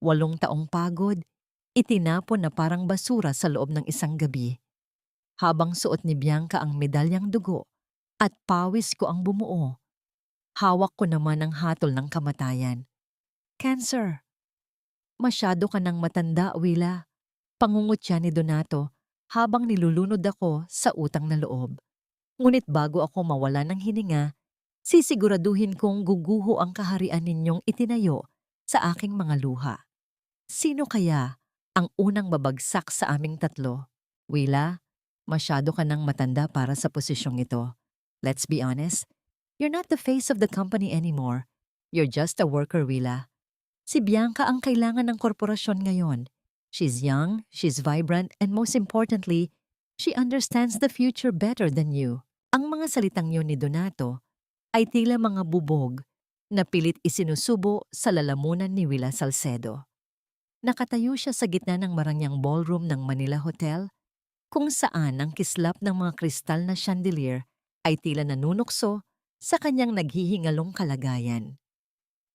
8 taong pagod, itinapon na parang basura sa loob ng isang gabi. Habang suot ni Bianca ang medalyang dugo at pawis ko ang bumuo, hawak ko naman ang hatol ng kamatayan. Cancer. Masyado ka nang matanda, Willa. Pangungutya ni Donato habang nilulunod ako sa utang na loob. Ngunit bago ako mawala ng hininga, sisiguraduhin kong guguho ang kaharian ninyong itinayo sa aking mga luha. Sino kaya ang unang babagsak sa aming tatlo? Willa, masyado ka nang matanda para sa posisyong ito. Let's be honest, you're not the face of the company anymore. You're just a worker, Willa. Si Bianca ang kailangan ng korporasyon ngayon. She's young, she's vibrant, and most importantly, she understands the future better than you. Ang mga salitang yun ni Donato ay tila mga bubog na pilit isinusubo sa lalamunan ni Willa Salcedo. Nakatayo siya sa gitna ng marangyang ballroom ng Manila Hotel, kung saan ang kislap ng mga kristal na chandelier ay tila nanunukso sa kanyang naghihingalong kalagayan.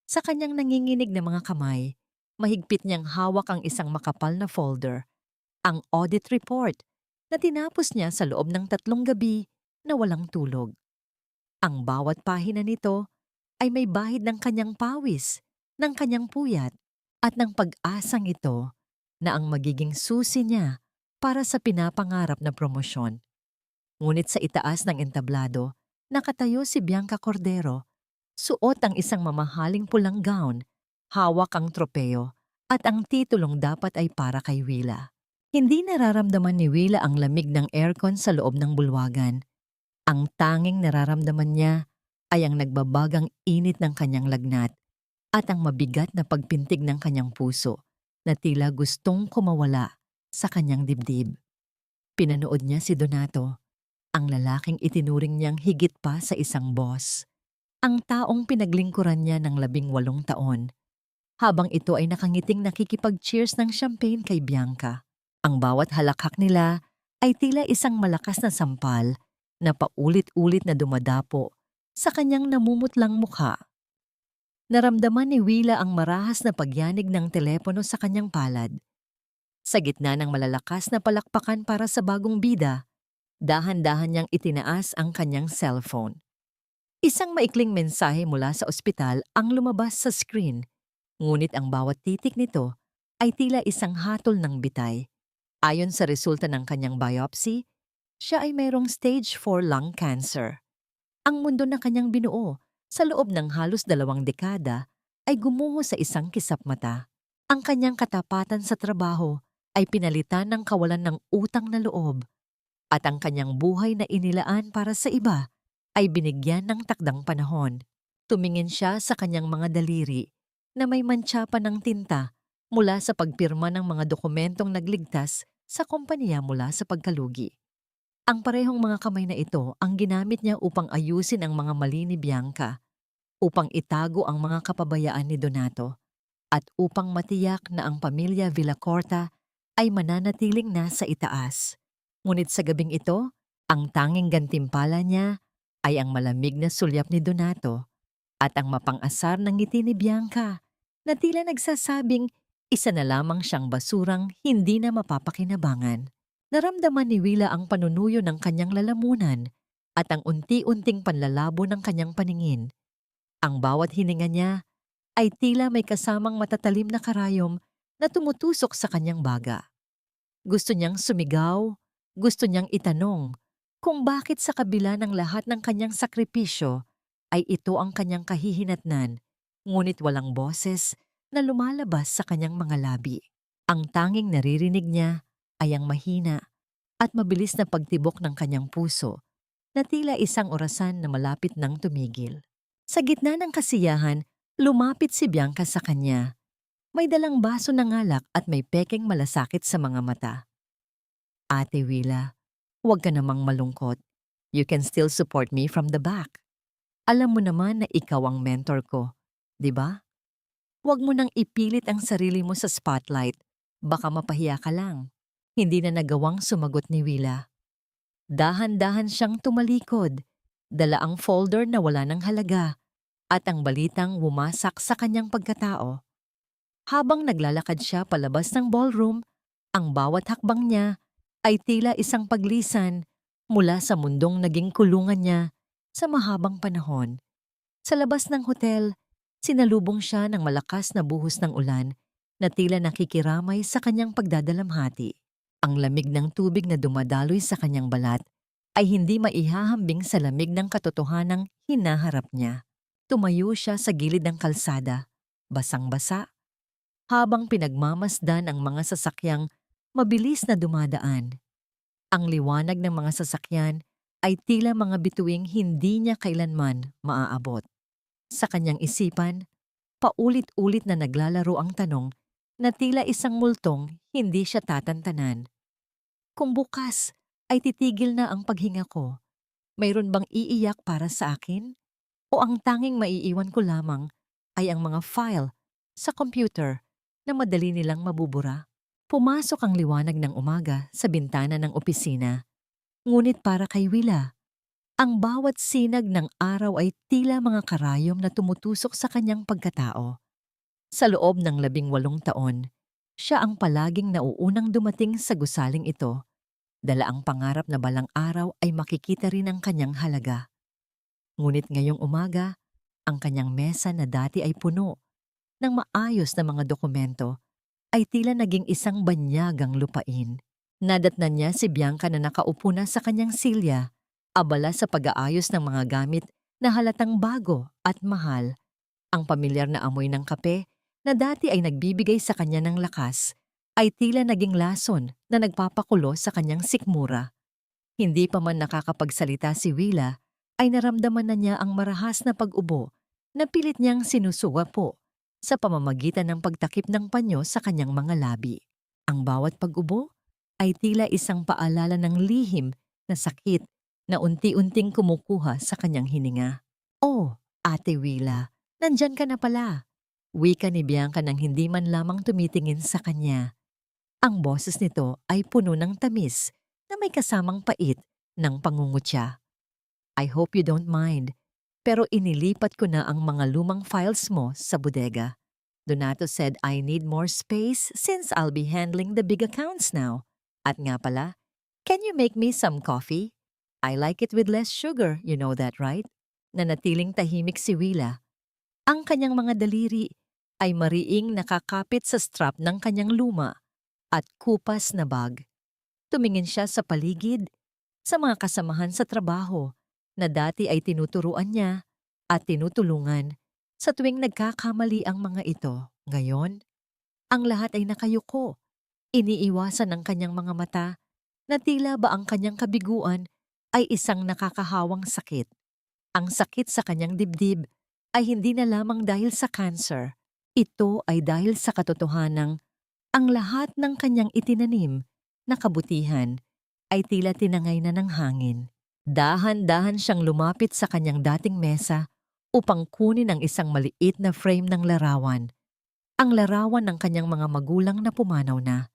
Sa kanyang nanginginig na mga kamay, mahigpit niyang hawak ang isang makapal na folder, ang audit report na tinapos niya sa loob ng 3 gabi na walang tulog. Ang bawat pahina nito ay may bahid ng kanyang pawis, ng kanyang puyat, at ng pag-asang ito na ang magiging susi niya para sa pinapangarap na promosyon. Ngunit sa itaas ng entablado, nakatayo si Bianca Cordero. Suot ang isang mamahaling pulang gown, hawak ang tropeo, at ang titulong dapat ay para kay Willa. Hindi nararamdaman ni Willa ang lamig ng aircon sa loob ng bulwagan. Ang tanging nararamdaman niya ay ang nagbabagang init ng kanyang lagnat at ang mabigat na pagpintig ng kanyang puso na tila gustong kumawala sa kanyang dibdib. Pinanood niya si Donato, ang lalaking itinuring niyang higit pa sa isang boss. Ang taong pinaglingkuran niya ng 18 taon, habang ito ay nakangiting nakikipag-cheers ng champagne kay Bianca. Ang bawat halakhak nila ay tila isang malakas na sampal na paulit-ulit na dumadapo sa kanyang namumutlang mukha. Naramdaman ni Willa ang marahas na pagyanig ng telepono sa kanyang palad. Sa gitna ng malalakas na palakpakan para sa bagong bida, dahan-dahan niyang itinaas ang kanyang cellphone. Isang maikling mensahe mula sa ospital ang lumabas sa screen, ngunit ang bawat titik nito ay tila isang hatol ng bitay. Ayon sa resulta ng kanyang biopsy, siya ay mayroong stage 4 lung cancer. Ang mundo na kanyang binuo sa loob ng halos 2 dekada ay gumuho sa isang kisap mata. Ang kanyang katapatan sa trabaho ay pinalitan ng kawalan ng utang na loob, at ang kanyang buhay na inilaan para sa iba ay binigyan ng takdang panahon. Tumingin siya sa kanyang mga daliri na may mantsa pa ng tinta mula sa pagpirma ng mga dokumentong nagligtas sa kompanya mula sa pagkalugi. Ang parehong mga kamay na ito ang ginamit niya upang ayusin ang mga mali ni Bianca, upang itago ang mga kapabayaan ni Donato, at upang matiyak na ang pamilya Villacorta ay mananatiling nasa itaas. Ngunit sa gabing ito, ang tanging gantimpala niya ay ang malamig na sulyap ni Donato at ang mapang-asar ng ngiti ni Bianca na tila nagsasabing isa na lamang siyang basurang hindi na mapapakinabangan. Naramdaman ni Willa ang panunuyo ng kanyang lalamunan at ang unti-unting panlalabo ng kanyang paningin. Ang bawat hininga niya ay tila may kasamang matatalim na karayom na tumutusok sa kanyang baga. Gusto niyang sumigaw, gusto niyang itanong kung bakit sa kabila ng lahat ng kanyang sakripisyo ay ito ang kanyang kahihinatnan, ngunit walang boses na lumalabas sa kanyang mga labi. Ang tanging naririnig niya ay ang mahina at mabilis na pagtibok ng kanyang puso na tila isang orasan na malapit nang tumigil. Sa gitna ng kasiyahan, lumapit si Bianca sa kanya. May dalang baso ng alak at may pekeng malasakit sa mga mata. Ate Willa, huwag ka namang malungkot. You can still support me from the back. Alam mo naman na ikaw ang mentor ko, di ba? Huwag mo nang ipilit ang sarili mo sa spotlight. Baka mapahiya ka lang. Hindi na nagawang sumagot ni Willa. Dahan-dahan siyang tumalikod, dala ang folder na wala ng halaga, at ang balitang wumasak sa kanyang pagkatao. Habang naglalakad siya palabas ng ballroom, ang bawat hakbang niya ay tila isang paglisan mula sa mundong naging kulungan niya sa mahabang panahon. Sa labas ng hotel, sinalubong siya ng malakas na buhos ng ulan na tila nakikiramay sa kanyang pagdadalamhati. Ang lamig ng tubig na dumadaloy sa kanyang balat ay hindi maihahambing sa lamig ng katotohanang hinaharap niya. Tumayo siya sa gilid ng kalsada, basang-basa, habang pinagmamasdan ang mga sasakyang mabilis na dumadaan. Ang liwanag ng mga sasakyan ay tila mga bituing hindi niya kailanman maaabot. Sa kanyang isipan, paulit-ulit na naglalaro ang tanong na tila isang multong hindi siya tatantanan. Kung bukas ay titigil na ang paghinga ko, mayroon bang iiyak para sa akin? O ang tanging maiiwan ko lamang ay ang mga file sa computer na madali nilang mabubura? Pumasok ang liwanag ng umaga sa bintana ng opisina. Ngunit para kay Willa, ang bawat sinag ng araw ay tila mga karayom na tumutusok sa kanyang pagkatao. Sa loob ng 18 taon, siya ang palaging nauunang dumating sa gusaling ito, dala ang pangarap na balang araw ay makikita rin ang kanyang halaga. Ngunit ngayong umaga, ang kanyang mesa na dati ay puno ng maayos na mga dokumento ay tila naging isang banyagang lupain. Nadatnan niya si Bianca na nakaupo na sa kanyang silya, abala sa pag-aayos ng mga gamit na halatang bago at mahal. Ang pamilyar na amoy ng kape na dati ay nagbibigay sa kanya ng lakas ay tila naging lason na nagpapakulo sa kanyang sikmura. Hindi pa man nakakapagsalita si Willa ay naramdaman na niya ang marahas na pag-ubo na pilit niyang sinusuwa po sa pamamagitan ng pagtakip ng panyo sa kanyang mga labi. Ang bawat pag-ubo ay tila isang paalala ng lihim na sakit na unti-unting kumukuha sa kanyang hininga. "Oh, Ate Willa, nandyan ka na pala." Wika ni Bianca nang hindi man lamang tumitingin sa kanya. Ang boses nito ay puno ng tamis na may kasamang pait ng pangungutya. "I hope you don't mind, pero inilipat ko na ang mga lumang files mo sa bodega. Donato said I need more space since I'll be handling the big accounts now. At nga pala, can you make me some coffee? I like it with less sugar, you know that, right?" Nanatiling tahimik si Willa. Ang kanyang mga daliri ay mariing nakakapit sa strap ng kanyang luma at kupas na bag. Tumingin siya sa paligid, sa mga kasamahan sa trabaho na dati ay tinuturuan niya at tinutulungan sa tuwing nagkakamali ang mga ito. Ngayon, ang lahat ay nakayuko. Iniiwasan ng kanyang mga mata na tila ba ang kanyang kabiguan ay isang nakakahawang sakit. Ang sakit sa kanyang dibdib ay hindi na lamang dahil sa cancer. Ito ay dahil sa katotohanang ang lahat ng kanyang itinanim na kabutihan ay tila tinangay na ng hangin. Dahan-dahan siyang lumapit sa kanyang dating mesa upang kunin ang isang maliit na frame ng larawan. Ang larawan ng kanyang mga magulang na pumanaw na.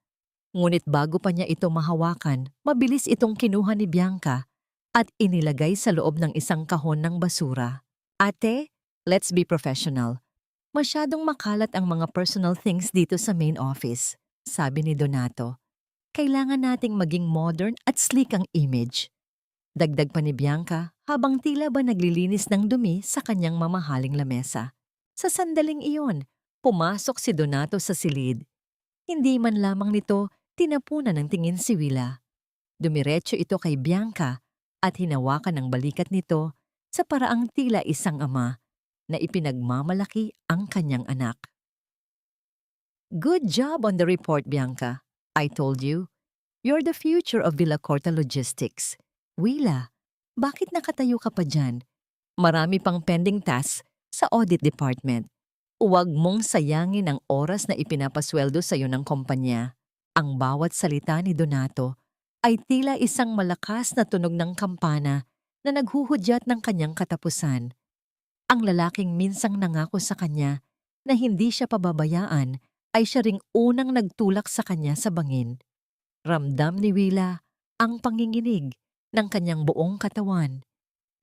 Ngunit bago pa niya ito mahawakan, mabilis itong kinuha ni Bianca at inilagay sa loob ng isang kahon ng basura. "Ate, let's be professional. Masyadong makalat ang mga personal things dito sa main office," sabi ni Donato. "Kailangan nating maging modern at sleek ang image." Dagdag pa ni Bianca habang tila ba naglilinis ng dumi sa kanyang mamahaling lamesa. Sa sandaling iyon, pumasok si Donato sa silid. Hindi man lamang nito tinapunan ng tingin si Willa. Dumiretso ito kay Bianca at hinawakan ang balikat nito sa paraang tila isang ama na ipinagmamalaki ang kanyang anak. "Good job on the report, Bianca. I told you, you're the future of Villacorta Logistics." "Willa, bakit nakatayo ka pa dyan? Marami pang pending tasks sa audit department. Huwag mong sayangin ang oras na ipinapasweldo sa iyo ng kumpanya." Ang bawat salita ni Donato ay tila isang malakas na tunog ng kampana na naghuhudyat ng kanyang katapusan. Ang lalaking minsang nangako sa kanya na hindi siya pababayaan ay siya ring unang nagtulak sa kanya sa bangin. Ramdam ni Willa ang panginginig ng kanyang buong katawan.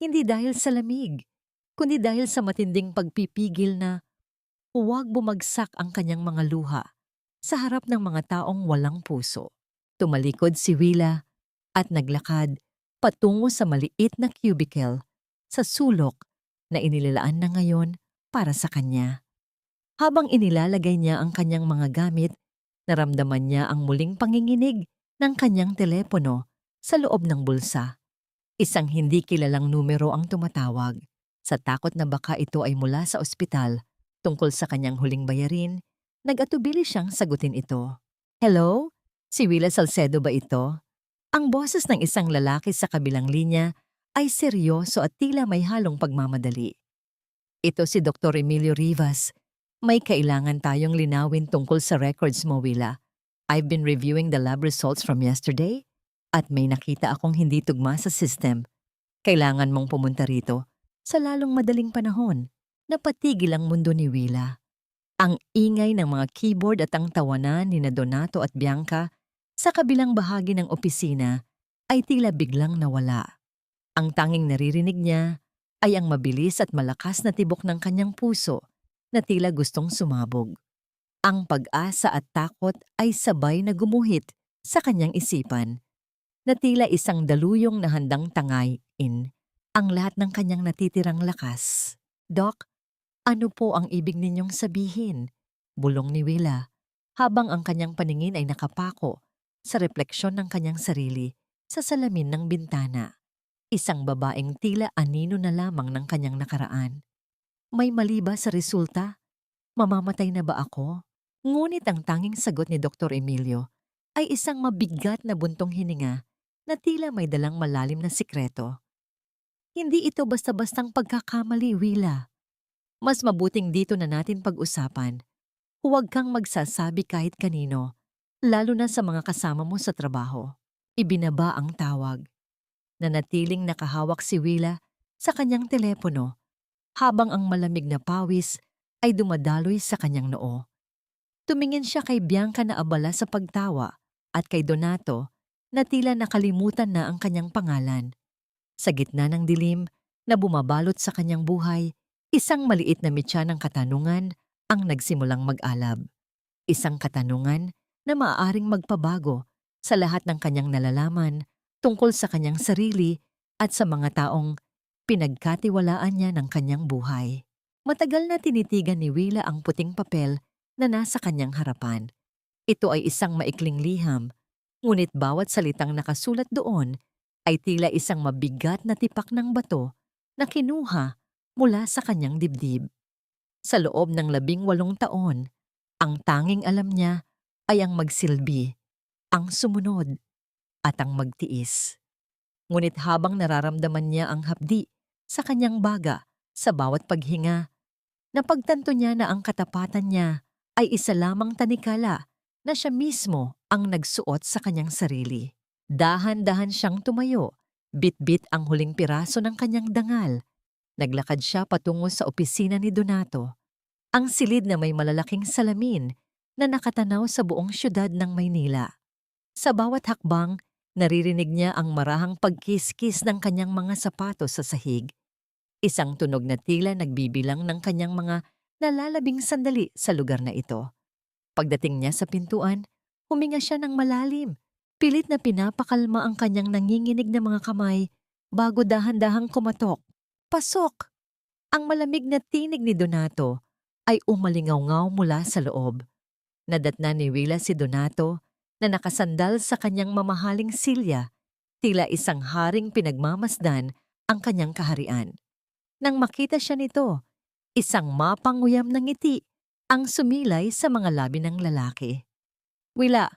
Hindi dahil sa lamig, kundi dahil sa matinding pagpipigil na Huwag bumagsak ang kanyang mga luha sa harap ng mga taong walang puso. Tumalikod si Willa at naglakad patungo sa maliit na cubicle sa sulok na inilalaan na ngayon para sa kanya. Habang inilalagay niya ang kanyang mga gamit, naramdaman niya ang muling panginginig ng kanyang telepono sa loob ng bulsa. Isang hindi kilalang numero ang tumatawag. Sa takot na baka ito ay mula sa ospital tungkol sa kanyang huling bayarin, nag-atubili siyang sagutin ito. Hello? Si Willa Salcedo ba ito? Ang boses ng isang lalaki sa kabilang linya ay seryoso at tila may halong pagmamadali. Ito si Dr. Emilio Rivas. May kailangan tayong linawin tungkol sa records mo, Willa. I've been reviewing the lab results from yesterday at may nakita akong hindi tugma sa system. Kailangan mong pumunta rito sa lalong madaling panahon. Napatigil ang mundo ni Willa. Ang ingay ng mga keyboard at ang tawanan ni Donato at Bianca sa kabilang bahagi ng opisina ay tila biglang nawala. Ang tanging naririnig niya ay ang mabilis at malakas na tibok ng kanyang puso na tila gustong sumabog. Ang pag-asa at takot ay sabay na gumuhit sa kanyang isipan, na tila isang daluyong na handang tangayin ang lahat ng kanyang natitirang lakas. Doc, ano po ang ibig ninyong sabihin? Bulong ni Willa, habang ang kanyang paningin ay nakapako sa refleksyon ng kanyang sarili sa salamin ng bintana. Isang babaeng tila anino na lamang ng kanyang nakaraan. May mali ba sa resulta? Mamamatay na ba ako? Ngunit ang tanging sagot ni Dr. Emilio ay isang mabigat na buntong hininga na tila may dalang malalim na sikreto. Hindi ito basta-bastang pagkakamali, Willa. Mas mabuting dito na natin pag-usapan. Huwag kang magsasabi kahit kanino, lalo na sa mga kasama mo sa trabaho. Ibinaba ang tawag. Nanatiling nakahawak si Willa sa kanyang telepono habang ang malamig na pawis ay dumadaloy sa kanyang noo. Tumingin siya kay Bianca na abala sa pagtawa at kay Donato na tila nakalimutan na ang kanyang pangalan. Sa gitna ng dilim na bumabalot sa kanyang buhay, isang maliit na mitya ng katanungan ang nagsimulang mag-alab. Isang katanungan na maaaring magpabago sa lahat ng kanyang nalalaman tungkol sa kanyang sarili at sa mga taong pinagkatiwalaan niya ng kanyang buhay. Matagal na tinitigan ni Willa ang puting papel na nasa kanyang harapan. Ito ay isang maikling liham, ngunit bawat salitang nakasulat doon ay tila isang mabigat na tipak ng bato na kinuha mula sa kanyang dibdib. Sa loob ng 18 taon, ang tanging alam niya ay ang magsilbi, ang sumunod, at ang magtiis. Ngunit habang nararamdaman niya ang hapdi sa kanyang baga sa bawat paghinga, napagtanto niya na ang katapatan niya ay isa lamang tanikala na siya mismo ang nagsuot sa kanyang sarili. Dahan-dahan siyang tumayo, bit-bit ang huling piraso ng kanyang dangal. Naglakad siya patungo sa opisina ni Donato. Ang silid na may malalaking salamin na nakatanaw sa buong syudad ng Maynila. Sa bawat hakbang, naririnig niya ang marahang pagkiskis ng kanyang mga sapatos sa sahig. Isang tunog na tila nagbibilang ng kanyang mga nalalabing sandali sa lugar na ito. Pagdating niya sa pintuan, huminga siya ng malalim. Pilit na pinapakalma ang kanyang nanginginig na mga kamay bago dahan-dahang kumatok. Pasok! Ang malamig na tinig ni Donato ay umalingaw-ngaw mula sa loob. Nadatna ni Willa si Donato na nakasandal sa kanyang mamahaling silya, tila isang haring pinagmamasdan ang kanyang kaharian. Nang makita siya nito, isang mapanguyam na ngiti ang sumilay sa mga labi ng lalaki. Willa,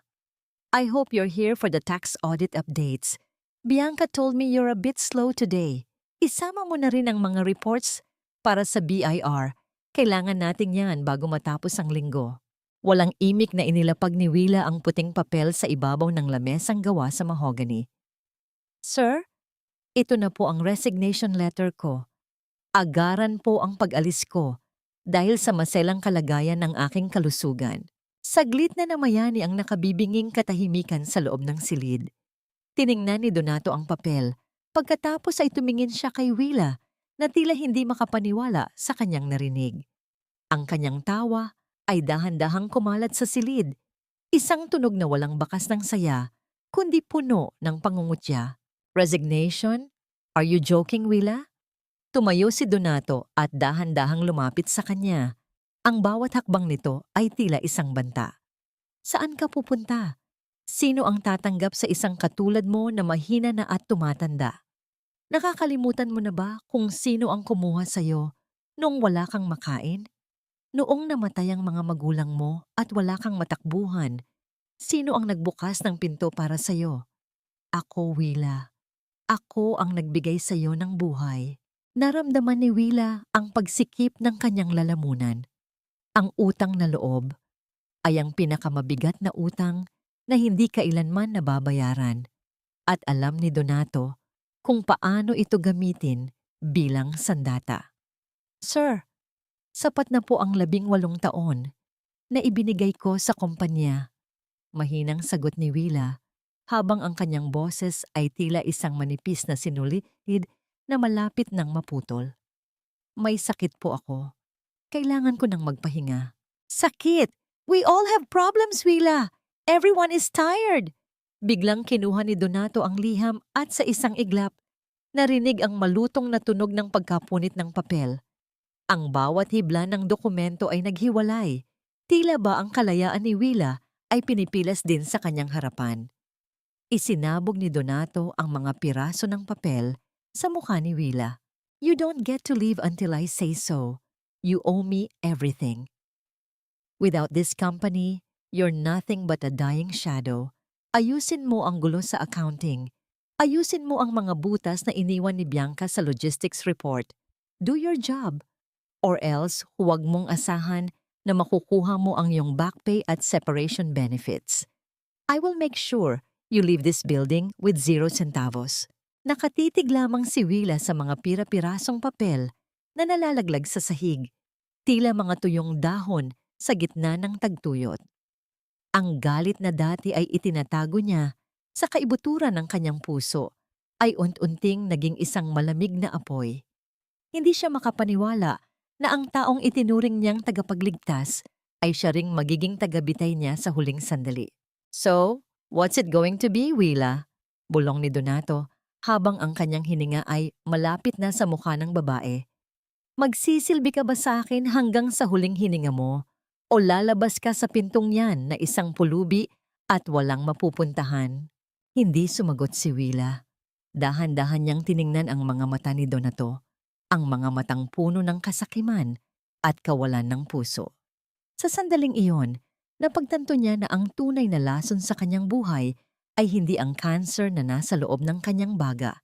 I hope you're here for the tax audit updates. Bianca told me you're a bit slow today. Isama mo na rin ang mga reports para sa BIR. Kailangan natin yan bago matapos ang linggo. Walang imik na inilapag ni Willa ang puting papel sa ibabaw ng lamesang gawa sa mahogany. Sir, ito na po ang resignation letter ko. Agaran po ang pag-alis ko dahil sa maselang kalagayan ng aking kalusugan. Saglit na namayani ang nakabibinging katahimikan sa loob ng silid. Tiningnan ni Donato ang papel. Pagkatapos ay tumingin siya kay Willa na tila hindi makapaniwala sa kanyang narinig. Ang kanyang tawa ay dahan-dahang kumalat sa silid. Isang tunog na walang bakas ng saya, kundi puno ng pangungutya. Resignation? Are you joking, Willa? Tumayo si Donato at dahan-dahang lumapit sa kanya. Ang bawat hakbang nito ay tila isang banta. Saan ka pupunta? Sino ang tatanggap sa isang katulad mo na mahina na at tumatanda? Nakakalimutan mo na ba kung sino ang kumuha sa'yo noong wala kang makain? Noong namatay ang mga magulang mo at wala kang matakbuhan, sino ang nagbukas ng pinto para sa'yo? Ako, Willa. Ako ang nagbigay sa'yo ng buhay. Naramdaman ni Willa ang pagsikip ng kanyang lalamunan. Ang utang na loob ay ang pinakamabigat na utang na hindi kailanman nababayaran. At alam ni Donato kung paano ito gamitin bilang sandata. Sir, sapat na po ang 18 taon na ibinigay ko sa kumpanya. Mahinang sagot ni Willa habang ang kanyang boses ay tila isang manipis na sinulid na malapit ng maputol. May sakit po ako. Kailangan ko ng magpahinga. Sakit! We all have problems, Willa. Everyone is tired. Biglang kinuha ni Donato ang liham at sa isang iglap, narinig ang malutong na tunog ng pagkapunit ng papel. Ang bawat hibla ng dokumento ay naghiwalay. Tila ba ang kalayaan ni Willa ay pinipilas din sa kanyang harapan. Isinabog ni Donato ang mga piraso ng papel sa mukha ni Willa. You don't get to leave until I say so. You owe me everything. Without this company, you're nothing but a dying shadow. Ayusin mo ang gulo sa accounting. Ayusin mo ang mga butas na iniwan ni Bianca sa logistics report. Do your job. Or else, huwag mong asahan na makukuha mo ang iyong back pay at separation benefits. I will make sure you leave this building with 0 centavos. Nakatitig lamang si Willa sa mga pira-pirasong papel na nalalaglag sa sahig, tila mga tuyong dahon sa gitna ng tagtuyot. Ang galit na dati ay itinatago niya sa kaibuturan ng kanyang puso ay unt-unting naging isang malamig na apoy. Hindi siya makapaniwala na ang taong itinuring niyang tagapagligtas ay siya ring magiging tagabitay niya sa huling sandali. So, what's it going to be, Willa? Bulong ni Donato habang ang kanyang hininga ay malapit na sa mukha ng babae. Magsisilbi ka ba sa akin hanggang sa huling hininga mo? O lalabas ka sa pintong yan na isang pulubi at walang mapupuntahan? Hindi sumagot si Willa. Dahan-dahan niyang tiningnan ang mga mata ni Donato, ang mga matang puno ng kasakiman at kawalan ng puso. Sa sandaling iyon, napagtanto niya na ang tunay na lason sa kanyang buhay ay hindi ang cancer na nasa loob ng kanyang baga,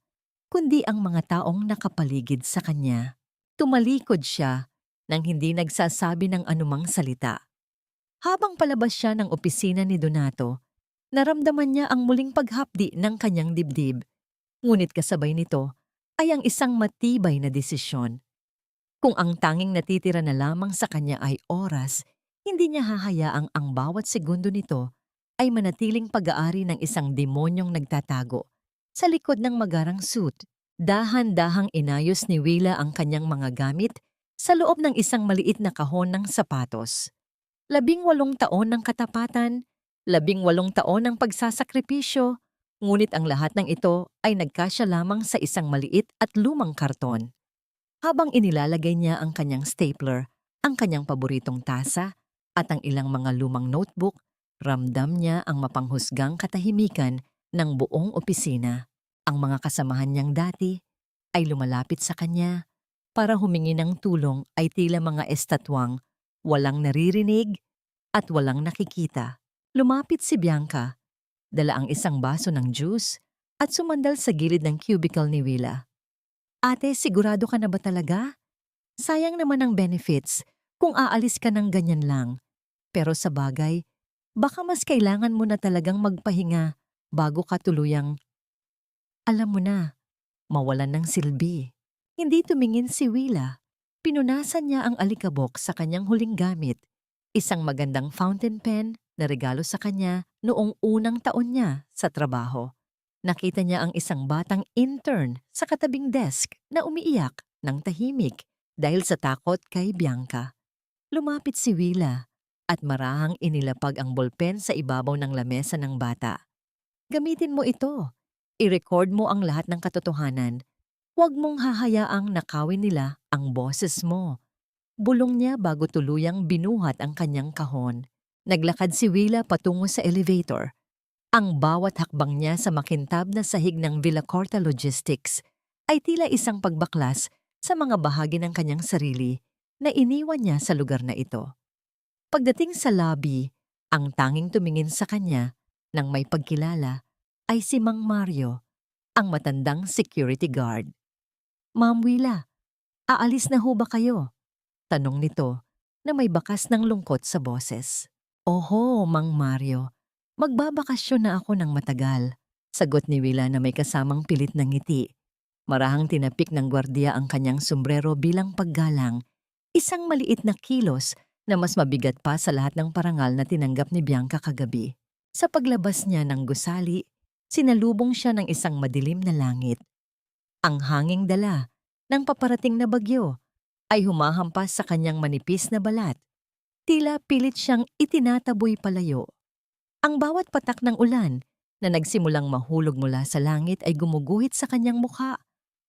kundi ang mga taong nakapaligid sa kanya. Tumalikod siya nang hindi nagsasabi ng anumang salita. Habang palabas siya ng opisina ni Donato, naramdaman niya ang muling paghapdi ng kanyang dibdib. Ngunit kasabay nito ay ang isang matibay na desisyon. Kung ang tanging natitira na lamang sa kanya ay oras, hindi niya hahayaang ang bawat segundo nito ay manatiling pag-aari ng isang demonyong nagtatago sa likod ng magarang suit. Dahan-dahang inayos ni Willa ang kanyang mga gamit sa loob ng isang maliit na kahon ng sapatos. 18 taon ng katapatan, 18 taon ng pagsasakripisyo, ngunit ang lahat ng ito ay nagkasya lamang sa isang maliit at lumang karton. Habang inilalagay niya ang kanyang stapler, ang kanyang paboritong tasa, at ang ilang mga lumang notebook, ramdam niya ang mapanghusgang katahimikan ng buong opisina. Ang mga kasamahan niyang dati ay lumalapit sa kanya para humingi ng tulong ay tila mga estatwang walang naririnig at walang nakikita. Lumapit si Bianca, dala ang isang baso ng juice at sumandal sa gilid ng cubicle ni Willa. Ate, sigurado ka na ba talaga? Sayang naman ang benefits kung aalis ka ng ganyan lang. Pero sa bagay, baka mas kailangan mo na talagang magpahinga bago ka tuluyang, alam mo na, mawalan ng silbi. Hindi tumingin si Willa. Pinunasan niya ang alikabok sa kanyang huling gamit, isang magandang fountain pen na regalo sa kanya noong unang taon niya sa trabaho. Nakita niya ang isang batang intern sa katabing desk na umiiyak ng tahimik dahil sa takot kay Bianca. Lumapit si Willa at marahang inilapag ang bolpen sa ibabaw ng lamesa ng bata. Gamitin mo ito. I-record mo ang lahat ng katotohanan. Huwag mong hahayaang nakawin nila ang boses mo. Bulong niya bago tuluyang binuhat ang kanyang kahon. Naglakad si Willa patungo sa elevator. Ang bawat hakbang niya sa makintab na sahig ng Villacorta Logistics ay tila isang pagbaklas sa mga bahagi ng kanyang sarili na iniwan niya sa lugar na ito. Pagdating sa lobby, ang tanging tumingin sa kanya nang may pagkilala ay si Mang Mario, ang matandang security guard. "Ma'am Willa, aalis na ho ba kayo?" Tanong nito na may bakas ng lungkot sa boses. "Oho, Mang Mario. Magbabakasyon na ako ng matagal." Sagot ni Willa na may kasamang pilit ng ngiti. Marahang tinapik ng gwardiya ang kanyang sombrero bilang paggalang, isang maliit na kilos na mas mabigat pa sa lahat ng parangal na tinanggap ni Bianca kagabi. Sa paglabas niya ng gusali, sinalubong siya ng isang madilim na langit. Ang hanging dala ng paparating na bagyo ay humahampas sa kanyang manipis na balat. Tila pilit siyang itinataboy palayo. Ang bawat patak ng ulan na nagsimulang mahulog mula sa langit ay gumuguhit sa kanyang mukha,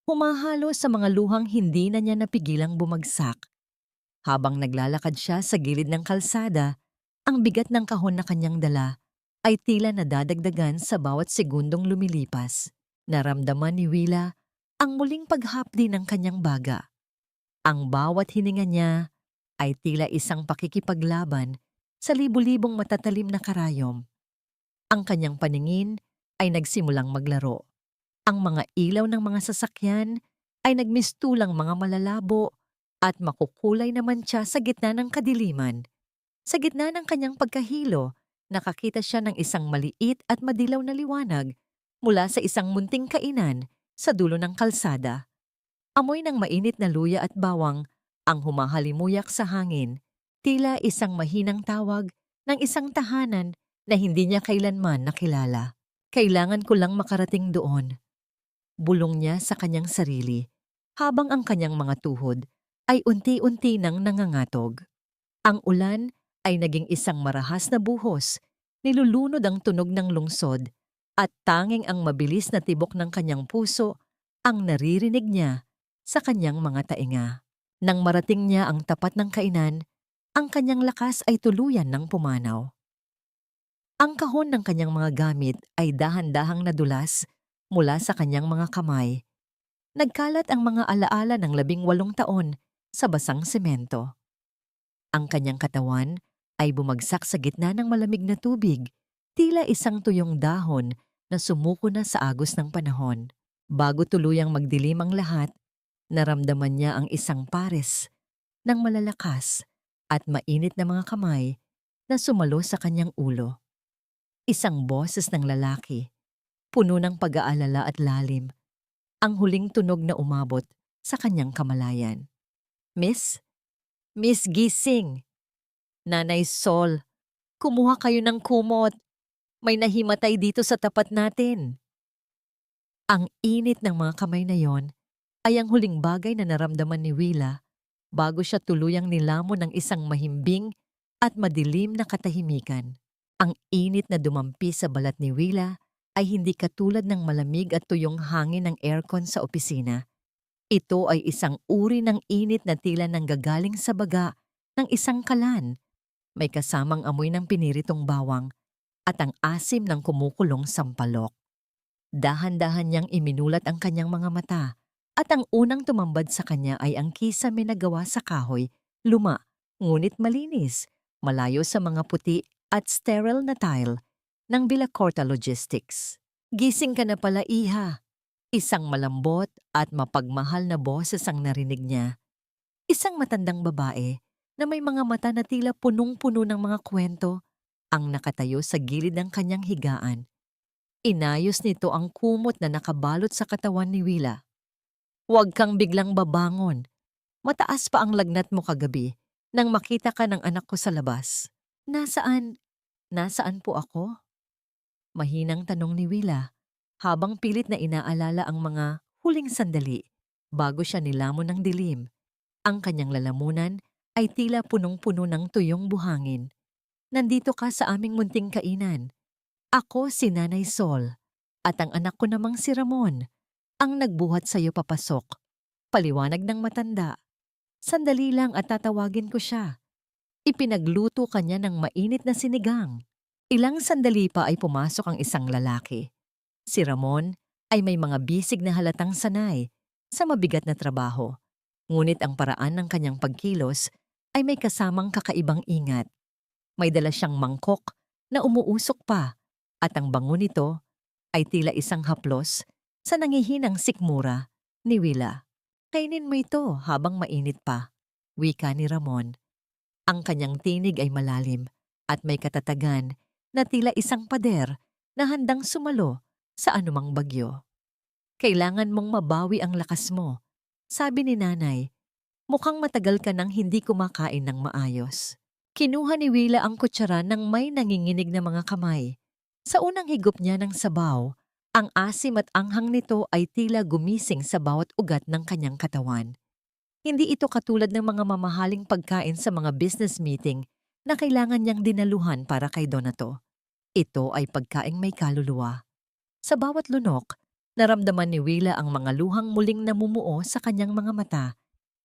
humahalo sa mga luhang hindi na niya napigilang bumagsak. Habang naglalakad siya sa gilid ng kalsada, ang bigat ng kahon na kanyang dala ay tila nadadagdagan sa bawat segundong lumilipas. Naramdaman ni Willa ang muling paghapdi ng kanyang baga. Ang bawat hininga niya ay tila isang pakikipaglaban sa libu-libong matatalim na karayom. Ang kanyang paningin ay nagsimulang maglaro. Ang mga ilaw ng mga sasakyan ay nagmistulang mga malalabo at makukulay naman siya sa gitna ng kadiliman. Sa gitna ng kanyang pagkahilo, nakakita siya ng isang maliit at madilaw na liwanag mula sa isang munting kainan sa dulo ng kalsada. Amoy ng mainit na luya at bawang ang humahalimuyak sa hangin, tila isang mahinang tawag ng isang tahanan na hindi niya kailanman nakilala. "Kailangan ko lang makarating doon," bulong niya sa kanyang sarili, habang ang kanyang mga tuhod ay unti-unti nang nangangatog. Ang ulan ay naging isang marahas na buhos, nilulunod ang tunog ng lungsod, at tanging ang mabilis na tibok ng kanyang puso ang naririnig niya sa kanyang mga tainga. Nang marating niya ang tapat ng kainan, ang kanyang lakas ay tuluyan ng pumanaw. Ang kahon ng kanyang mga gamit ay dahan-dahang nadulas mula sa kanyang mga kamay. Nagkalat ang mga alaala ng 18 taon sa basang semento. Ang kanyang katawan ay bumagsak sa gitna ng malamig na tubig, tila isang tuyong dahon na sumuko na sa agos ng panahon. Bago tuluyang magdilim ang lahat, naramdaman niya ang isang pares ng malalakas at mainit na mga kamay na sumalo sa kanyang ulo. Isang boses ng lalaki, puno ng pag-aalala at lalim, ang huling tunog na umabot sa kanyang kamalayan. "Miss? Miss Gising! Nanay Sol, kumuha kayo ng kumot. May nahimatay dito sa tapat natin." Ang init ng mga kamay na yon ay ang huling bagay na naramdaman ni Willa bago siya tuluyang nilamon ng isang mahimbing at madilim na katahimikan. Ang init na dumampi sa balat ni Willa ay hindi katulad ng malamig at tuyong hangin ng aircon sa opisina. Ito ay isang uri ng init na tila nanggagaling sa baga ng isang kalan. May kasamang amoy ng piniritong bawang at ang asim ng kumukulong sampalok. Dahan-dahan niyang iminulat ang kanyang mga mata at ang unang tumambad sa kanya ay ang kisame na gawa sa kahoy, luma, ngunit malinis, malayo sa mga puti at sterile na tile ng Villacorta Logistics. "Gising ka na pala, iha." Isang malambot at mapagmahal na boses ang narinig niya. Isang matandang babae na may mga mata na tila punong-puno ng mga kwento ang nakatayo sa gilid ng kanyang higaan. Inayos nito ang kumot na nakabalot sa katawan ni Willa. "Huwag kang biglang babangon. Mataas pa ang lagnat mo kagabi nang makita ka ng anak ko sa labas." "Nasaan? Nasaan po ako?" Mahinang tanong ni Willa habang pilit na inaalala ang mga huling sandali bago siya nilamon ng dilim. Ang kanyang lalamunan ay tila punong-puno ng tuyong buhangin. Nandito ka sa aming munting kainan. Ako si Nanay Sol, at ang anak ko namang si Ramon, ang nagbuhat sa iyo papasok. Paliwanag ng matanda. Sandali lang at tatawagin ko siya. Ipinagluto kanya ng mainit na sinigang. Ilang sandali pa ay pumasok ang isang lalaki. Si Ramon ay may mga bisig na halatang sanay sa mabigat na trabaho. Ngunit ang paraan ng kanyang pagkilos ay may kasamang kakaibang ingat. May dala siyang mangkok na umuusok pa at ang bango nito ay tila isang haplos sa nangihinang sikmura ni Willa. Kainin mo ito habang mainit pa, wika ni Ramon. Ang kanyang tinig ay malalim at may katatagan na tila isang pader na handang sumalo sa anumang bagyo. Kailangan mong mabawi ang lakas mo, sabi ni Nanay. Mukhang matagal ka nang hindi kumakain ng maayos. Kinuha ni Willa ang kutsara ng may nanginginig na mga kamay. Sa unang higop niya ng sabaw, ang asim at anghang nito ay tila gumising sa bawat ugat ng kanyang katawan. Hindi ito katulad ng mga mamahaling pagkain sa mga business meeting na kailangan niyang dinaluhan para kay Donato. Ito ay pagkaing may kaluluwa. Sa bawat lunok, naramdaman ni Willa ang mga luhang muling namumuo sa kanyang mga mata,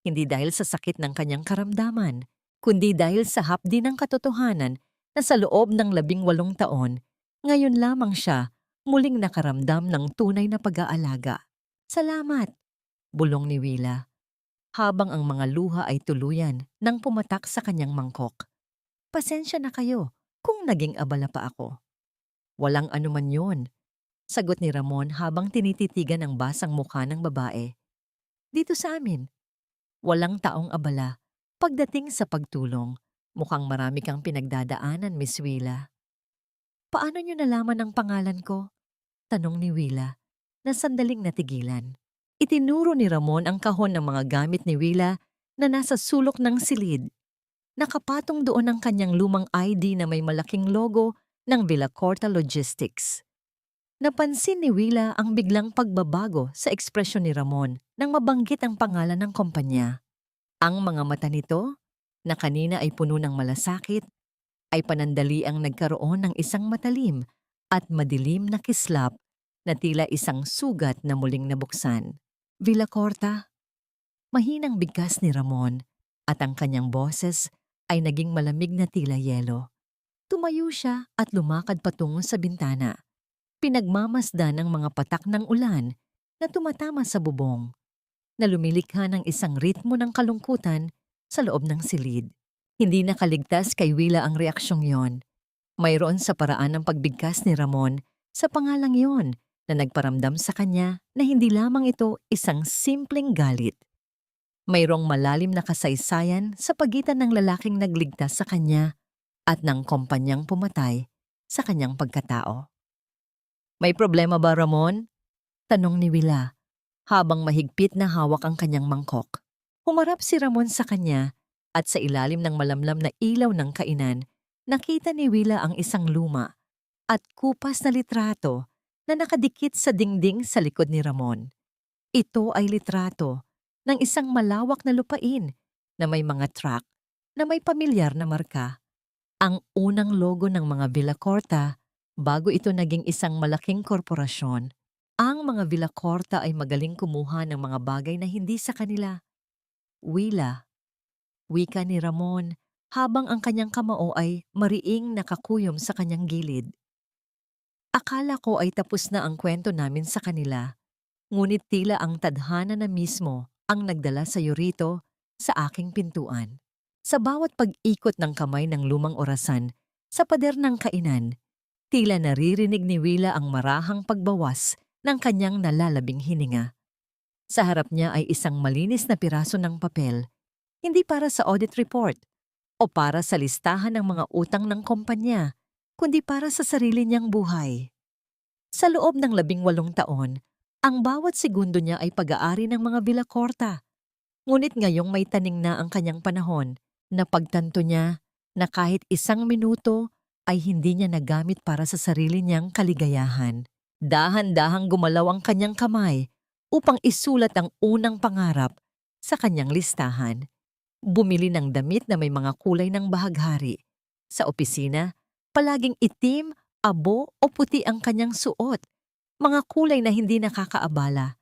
hindi dahil sa sakit ng kanyang karamdaman, kundi dahil sa hapdi ng katotohanan na sa loob ng 18 taon, ngayon lamang siya muling nakaramdam ng tunay na pag-aalaga. Salamat, bulong ni Willa, habang ang mga luha ay tuluyan nang pumatak sa kanyang mangkok. Pasensya na kayo kung naging abala pa ako. Walang anuman yun, sagot ni Ramon habang tinititigan ang basang mukha ng babae. Dito sa amin, walang taong abala pagdating sa pagtulong. Mukhang marami kang pinagdadaanan, Miss Willa. Paano niyo nalaman ang pangalan ko? Tanong ni Willa na sandaling natigilan. Itinuro ni Ramon ang kahon ng mga gamit ni Willa na nasa sulok ng silid. Nakapatong doon ang kanyang lumang ID na may malaking logo ng Villacorta Logistics. Napansin ni Willa ang biglang pagbabago sa ekspresyon ni Ramon nang mabanggit ang pangalan ng kumpanya. Ang mga mata nito, na kanina ay puno ng malasakit, ay panandaliang nagkaroon ng isang matalim at madilim na kislap na tila isang sugat na muling nabuksan. Villacorta, mahinang bigkas ni Ramon at ang kanyang boses ay naging malamig na tila yelo. Tumayo siya at lumakad patungo sa bintana. Pinagmamasdan ang mga patak ng ulan na tumatama sa bubong, na lumilikha ng isang ritmo ng kalungkutan sa loob ng silid. Hindi nakaligtas kay Willa ang reaksyong yon. Mayroon sa paraan ng pagbigkas ni Ramon sa pangalang yon na nagparamdam sa kanya na hindi lamang ito isang simpleng galit. Mayroong malalim na kasaysayan sa pagitan ng lalaking nagligtas sa kanya at ng kumpanyang pumatay sa kanyang pagkatao. May problema ba, Ramon? Tanong ni Willa habang mahigpit na hawak ang kanyang mangkok. Humarap si Ramon sa kanya at sa ilalim ng malamlam na ilaw ng kainan, nakita ni Willa ang isang luma at kupas na litrato na nakadikit sa dingding sa likod ni Ramon. Ito ay litrato ng isang malawak na lupain na may mga truck na may pamilyar na marka. Ang unang logo ng mga Villacorta bago ito naging isang malaking korporasyon. Ang mga Villacorta ay magaling kumuha ng mga bagay na hindi sa kanila. Willa, wika ni Ramon habang ang kanyang kamao ay mariing nakakuyom sa kanyang gilid. Akala ko ay tapos na ang kwento namin sa kanila, ngunit tila ang tadhana na mismo ang nagdala sa rito sa aking pintuan. Sa bawat pag-ikot ng kamay ng lumang orasan sa pader ng kainan, tila naririnig ni Willa ang marahang pagbawas ng kanyang nalalabing hininga. Sa harap niya ay isang malinis na piraso ng papel, hindi para sa audit report o para sa listahan ng mga utang ng kumpanya, kundi para sa sarili niyang buhay. Sa loob ng 18 taon, ang bawat segundo niya ay pag-aari ng mga Villacorta. Ngunit ngayong may taning na ang kanyang panahon, napagtanto niya na kahit isang minuto ay hindi niya nagamit para sa sarili niyang kaligayahan. Dahan-dahang gumalaw ang kanyang kamay upang isulat ang unang pangarap sa kanyang listahan. Bumili ng damit na may mga kulay ng bahaghari. Sa opisina, palaging itim, abo o puti ang kanyang suot. Mga kulay na hindi nakakaabala.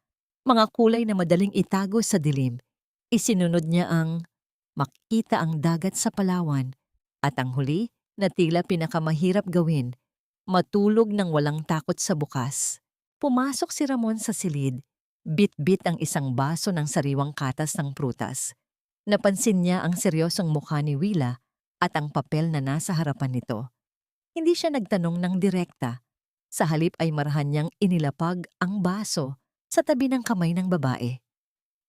Mga kulay na madaling itago sa dilim. Isinunod niya ang makita ang dagat sa Palawan. At ang huli, na tila pinakamahirap gawin, matulog ng walang takot sa bukas. Pumasok si Ramon sa silid. Bit-bit ang isang baso ng sariwang katas ng prutas. Napansin niya ang seryosong mukha ni Willa at ang papel na nasa harapan nito. Hindi siya nagtanong ng direkta. Sa halip ay marahan niyang inilapag ang baso sa tabi ng kamay ng babae.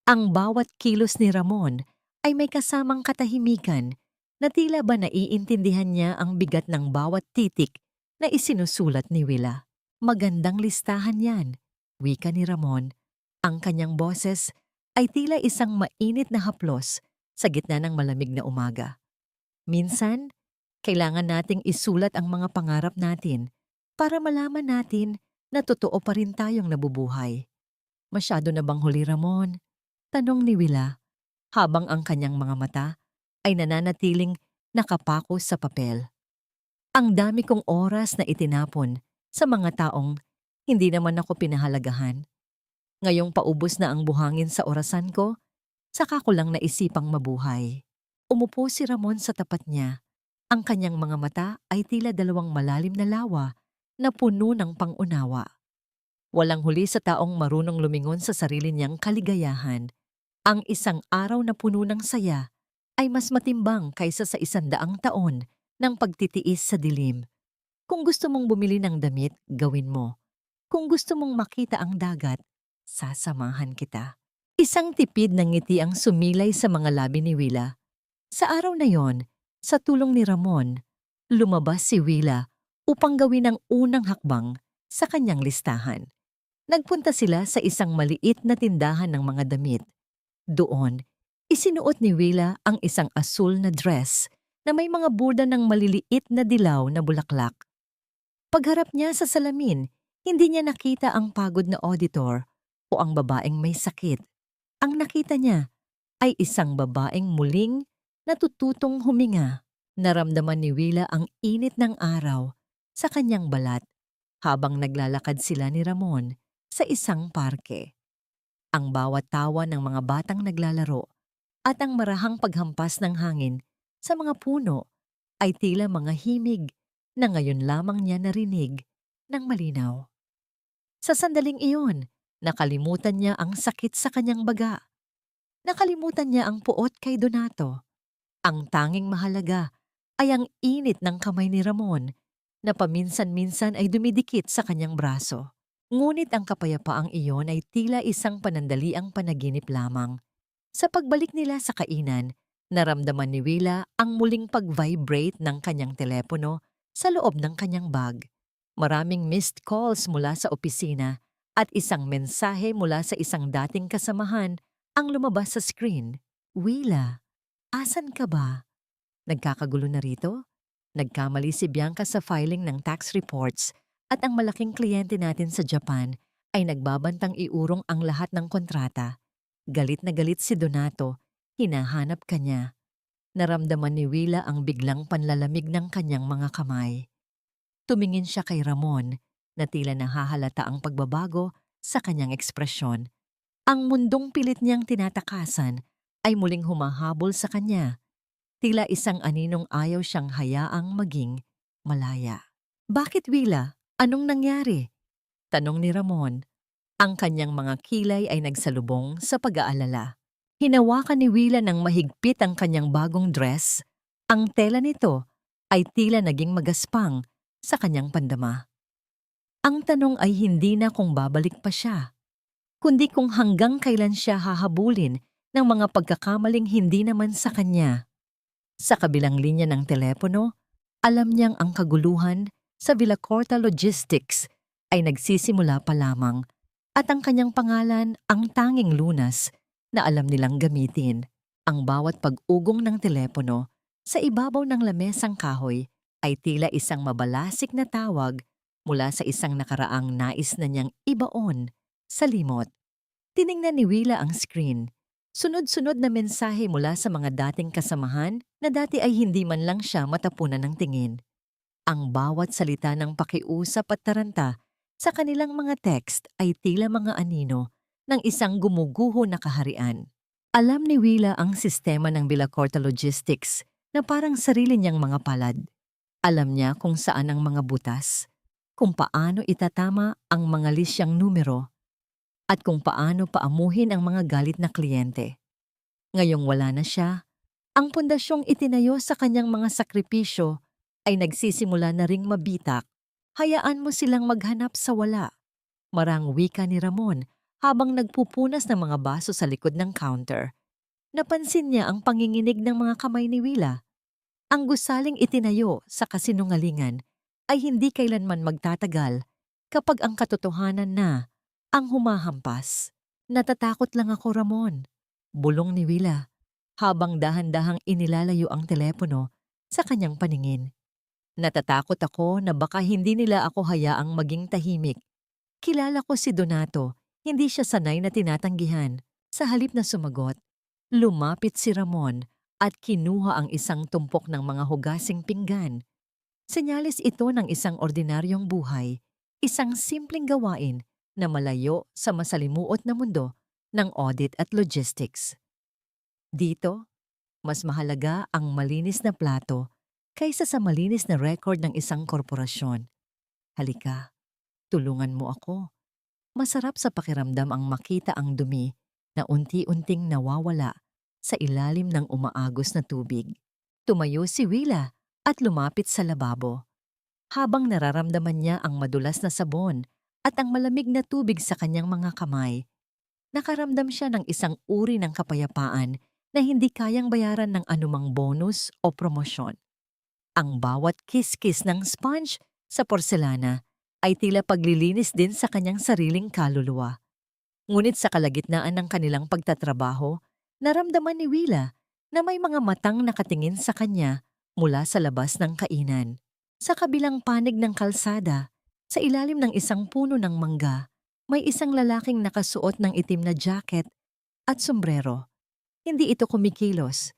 Ang bawat kilos ni Ramon ay may kasamang katahimikan na tila ba naiintindihan niya ang bigat ng bawat titik na isinusulat ni Willa. Magandang listahan yan, wika ni Ramon. Ang kanyang boses ay tila isang mainit na haplos sa gitna ng malamig na umaga. Minsan, kailangan nating isulat ang mga pangarap natin para malaman natin na totoo pa rin tayong nabubuhay. Masyado na bang huli, Ramon? Tanong ni Willa habang ang kanyang mga mata ay nananatiling nakapako sa papel. Ang dami kong oras na itinapon sa mga taong hindi naman ako pinahalagahan. Ngayong paubos na ang buhangin sa orasan ko, saka ko lang naisipang mabuhay. Umupo si Ramon sa tapat niya. Ang kanyang mga mata ay tila dalawang malalim na lawa na puno ng pangunawa. Walang huli sa taong marunong lumingon sa sarili niyang kaligayahan. Ang isang araw na puno ng saya ay mas matimbang kaysa sa 100 taon ng pagtitiis sa dilim. Kung gusto mong bumili ng damit, gawin mo. Kung gusto mong makita ang dagat, sasamahan kita. Isang tipid ng ngiti ang sumilay sa mga labi ni Willa. Sa araw na yon, sa tulong ni Ramon, lumabas si Willa upang gawin ang unang hakbang sa kanyang listahan. Nagpunta sila sa isang maliit na tindahan ng mga damit. Doon, isinuot ni Willa ang isang asul na dress na may mga burda ng maliliit na dilaw na bulaklak. Pagharap niya sa salamin, hindi niya nakita ang pagod na auditor o ang babaeng may sakit. Ang nakita niya ay isang babaeng muling natututong huminga. Naramdaman ni Willa ang init ng araw sa kanyang balat habang naglalakad sila ni Ramon sa isang parke. Ang bawat tawa ng mga batang naglalaro at ang marahang paghampas ng hangin sa mga puno ay tila mga himig na ngayon lamang niya narinig ng malinaw. Sa sandaling iyon, nakalimutan niya ang sakit sa kanyang baga. Nakalimutan niya ang puot kay Donato. Ang tanging mahalaga ay ang init ng kamay ni Ramon na paminsan-minsan ay dumidikit sa kanyang braso. Ngunit ang kapayapaang iyon ay tila isang panandaliang panaginip lamang. Sa pagbalik nila sa kainan, naramdaman ni Willa ang muling pag-vibrate ng kanyang telepono sa loob ng kanyang bag. Maraming missed calls mula sa opisina at isang mensahe mula sa isang dating kasamahan ang lumabas sa screen. Willa, asan ka ba? Nagkakagulo na rito? Nagkamali si Bianca sa filing ng tax reports at ang malaking kliyente natin sa Japan ay nagbabantang iurong ang lahat ng kontrata. Galit na galit si Donato, hinahanap ka niya. Naramdaman ni Willa ang biglang panlalamig ng kanyang mga kamay. Tumingin siya kay Ramon na tila nahahalata ang pagbabago sa kanyang ekspresyon. Ang mundong pilit niyang tinatakasan ay muling humahabol sa kanya. Tila isang aninong ayaw siyang hayaang maging malaya. Bakit, Willa? Anong nangyari? Tanong ni Ramon. Ang kanyang mga kilay ay nagsalubong sa pag-aalala. Hinawakan ni Willa ng mahigpit ang kanyang bagong dress. Ang tela nito ay tila naging magaspang sa kanyang pandama. Ang tanong ay hindi na kung babalik pa siya, kundi kung hanggang kailan siya hahabulin ng mga pagkakamaling hindi naman sa kanya. Sa kabilang linya ng telepono, alam niyang ang kaguluhan sa Villacorta Logistics ay nagsisimula pa lamang at ang kanyang pangalan ang tanging lunas na alam nilang gamitin. Ang bawat pag-ugong ng telepono sa ibabaw ng lamesang kahoy ay tila isang mabalasik na tawag mula sa isang nakaraang nais na niyang ibaon sa limot. Tiningnan ni Willa ang screen. Sunod-sunod na mensahe mula sa mga dating kasamahan na dati ay hindi man lang siya matapunan ng tingin. Ang bawat salita ng pakiusap at taranta sa kanilang mga text ay tila mga anino ng isang gumuguho na kaharian. Alam ni Willa ang sistema ng Villacorta Logistics na parang sarili niyang mga palad. Alam niya kung saan ang mga butas, kung paano itatama ang mga lisyang numero, at kung paano paamuhin ang mga galit na kliyente. Ngayong wala na siya, ang pundasyong itinayo sa kanyang mga sakripisyo ay nagsisimula na ring mabitak. Hayaan mo silang maghanap sa wala. Marang wika ni Ramon habang nagpupunas ng mga baso sa likod ng counter. Napansin niya ang panginginig ng mga kamay ni Willa. Ang gusaling itinayo sa kasinungalingan ay hindi kailanman magtatagal kapag ang katotohanan na ang humahampas. Natatakot lang ako, Ramon. Bulong ni Willa habang dahan-dahang inilalayo ang telepono sa kanyang paningin. Natatakot ako na baka hindi nila ako hayaang maging tahimik. Kilala ko si Donato, hindi siya sanay na tinatanggihan. Sa halip na sumagot, lumapit si Ramon at kinuha ang isang tumpok ng mga hugasing pinggan. Senyalis ito ng isang ordinaryong buhay, isang simpleng gawain na malayo sa masalimuot na mundo ng audit at logistics. Dito, mas mahalaga ang malinis na plato kaysa sa malinis na record ng isang korporasyon. Halika, tulungan mo ako. Masarap sa pakiramdam ang makita ang dumi na unti-unting nawawala sa ilalim ng umaagos na tubig. Tumayo si Willa at lumapit sa lababo. Habang nararamdaman niya ang madulas na sabon at ang malamig na tubig sa kanyang mga kamay, nakaramdam siya ng isang uri ng kapayapaan na hindi kayang bayaran ng anumang bonus o promosyon. Ang bawat kiss-kiss ng sponge sa porselana ay tila paglilinis din sa kanyang sariling kaluluwa. Ngunit sa kalagitnaan ng kanilang pagtatrabaho, naramdaman ni Willa na may mga matang nakatingin sa kanya mula sa labas ng kainan. Sa kabilang panig ng kalsada, sa ilalim ng isang puno ng mangga, may isang lalaking nakasuot ng itim na jacket at sombrero. Hindi ito kumikilos.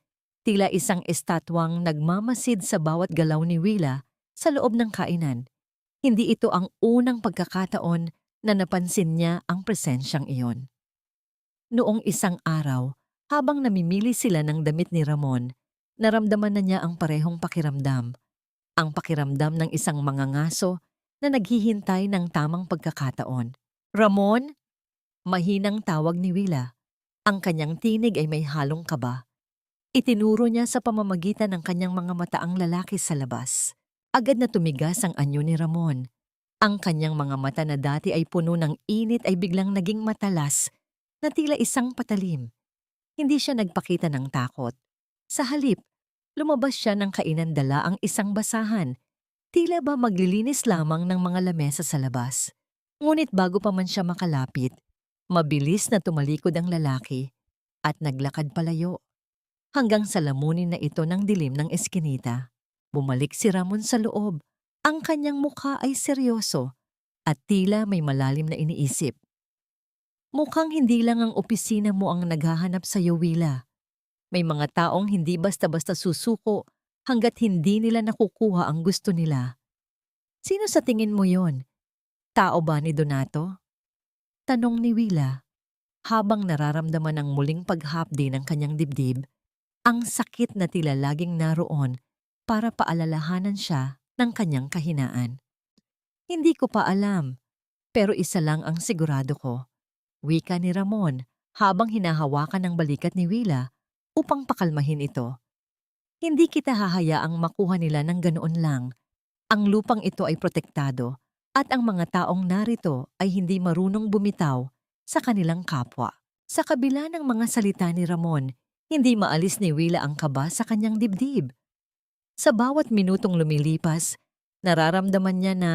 Tila isang estatwang nagmamasid sa bawat galaw ni Willa sa loob ng kainan. Hindi ito ang unang pagkakataon na napansin niya ang presensyang iyon. Noong isang araw, habang namimili sila ng damit ni Ramon, naramdaman na niya ang parehong pakiramdam. Ang pakiramdam ng isang mangangaso na naghihintay ng tamang pagkakataon. Ramon? Mahinang tawag ni Willa. Ang kanyang tinig ay may halong kaba. Itinuro niya sa pamamagitan ng kanyang mga mata ang lalaki sa labas. Agad na tumigas ang anyo ni Ramon. Ang kanyang mga mata na dati ay puno ng init ay biglang naging matalas na tila isang patalim. Hindi siya nagpakita ng takot. Sa halip, lumabas siya ng kainan dala ang isang basahan. Tila ba maglilinis lamang ng mga lamesa sa labas. Ngunit bago pa man siya makalapit, mabilis na tumalikod ang lalaki at naglakad palayo. Hanggang sa lamunin na ito ng dilim ng eskinita. Bumalik si Ramon sa loob. Ang kanyang mukha ay seryoso at tila may malalim na iniisip. Mukhang hindi lang ang opisina mo ang naghahanap sa iyo, Willa. May mga taong hindi basta-basta susuko hanggat hindi nila nakukuha ang gusto nila. Sino sa tingin mo yon? Tao ba ni Donato? Tanong ni Willa habang nararamdaman ang muling paghapdi ng kanyang dibdib. Ang sakit na tila laging naroon para paalalahanan siya ng kanyang kahinaan. Hindi ko pa alam, pero isa lang ang sigurado ko. Wika ni Ramon habang hinahawakan ng balikat ni Willa upang pakalmahin ito. Hindi kita hahayaang makuha nila ng ganoon lang. Ang lupang ito ay protektado at ang mga taong narito ay hindi marunong bumitaw sa kanilang kapwa. Sa kabila ng mga salita ni Ramon, hindi maalis ni Willa ang kaba sa kanyang dibdib. Sa bawat minutong lumilipas, nararamdaman niya na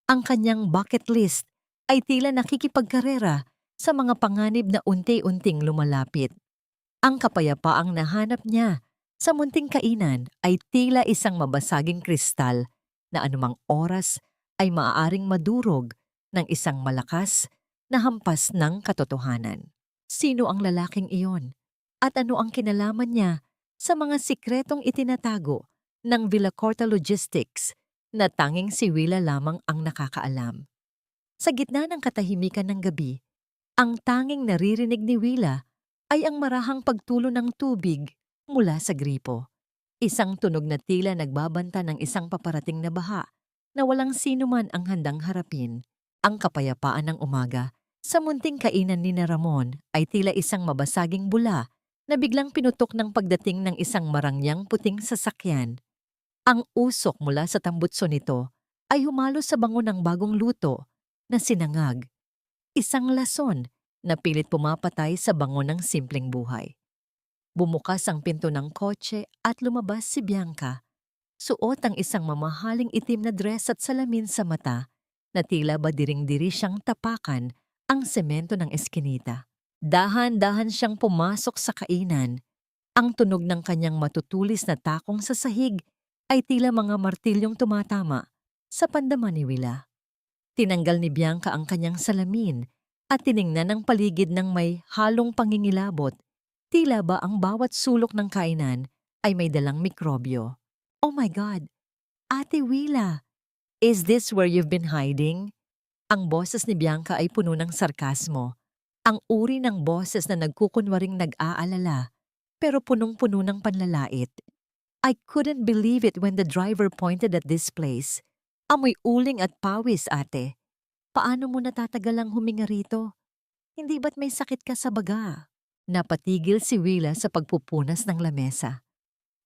ang kanyang bucket list ay tila nakikipagkarera sa mga panganib na unti-unting lumalapit. Ang kapayapaang nahanap niya sa munting kainan ay tila isang mabasaging kristal na anumang oras ay maaaring madurog ng isang malakas na hampas ng katotohanan. Sino ang lalaking iyon? At ano ang kinalaman niya sa mga sikretong itinatago ng Villacorta Logistics na tanging si Willa lamang ang nakakaalam. Sa gitna ng katahimikan ng gabi, ang tanging naririnig ni Willa ay ang marahang pagtulo ng tubig mula sa gripo. Isang tunog na tila nagbabanta ng isang paparating na baha na walang sino man ang handang harapin. Ang kapayapaan ng umaga sa munting kainan ni Ramon ay tila isang mabasaging bula na biglang pinutok ng pagdating ng isang marangyang puting sasakyan. Ang usok mula sa tambutso nito ay humalo sa bango ng bagong luto na sinangag, isang lason na pilit pumapatay sa bango ng simpleng buhay. Bumukas ang pinto ng kotse at lumabas si Bianca. Suot ang isang mamahaling itim na dress at salamin sa mata na tila ba diring-diri siyang tapakan ang semento ng eskinita. Dahan-dahan siyang pumasok sa kainan. Ang tunog ng kanyang matutulis na takong sa sahig ay tila mga martilyong tumatama sa pandaman ni Willa. Tinanggal ni Bianca ang kanyang salamin at tiningnan ang paligid ng may halong pangingilabot. Tila ba ang bawat sulok ng kainan ay may dalang mikrobyo. Oh my God! Ate Willa! Is this where you've been hiding? Ang boses ni Bianca ay puno ng sarkasmo. Ang uri ng boses na nagkukunwaring nag-aalala pero punong-puno ng panlalait. I couldn't believe it when the driver pointed at this place. Amoy uling at pawis, ate. Paano mo natatagalang huminga rito? Hindi ba't may sakit ka sa baga? Napatigil si Willa sa pagpupunas ng lamesa.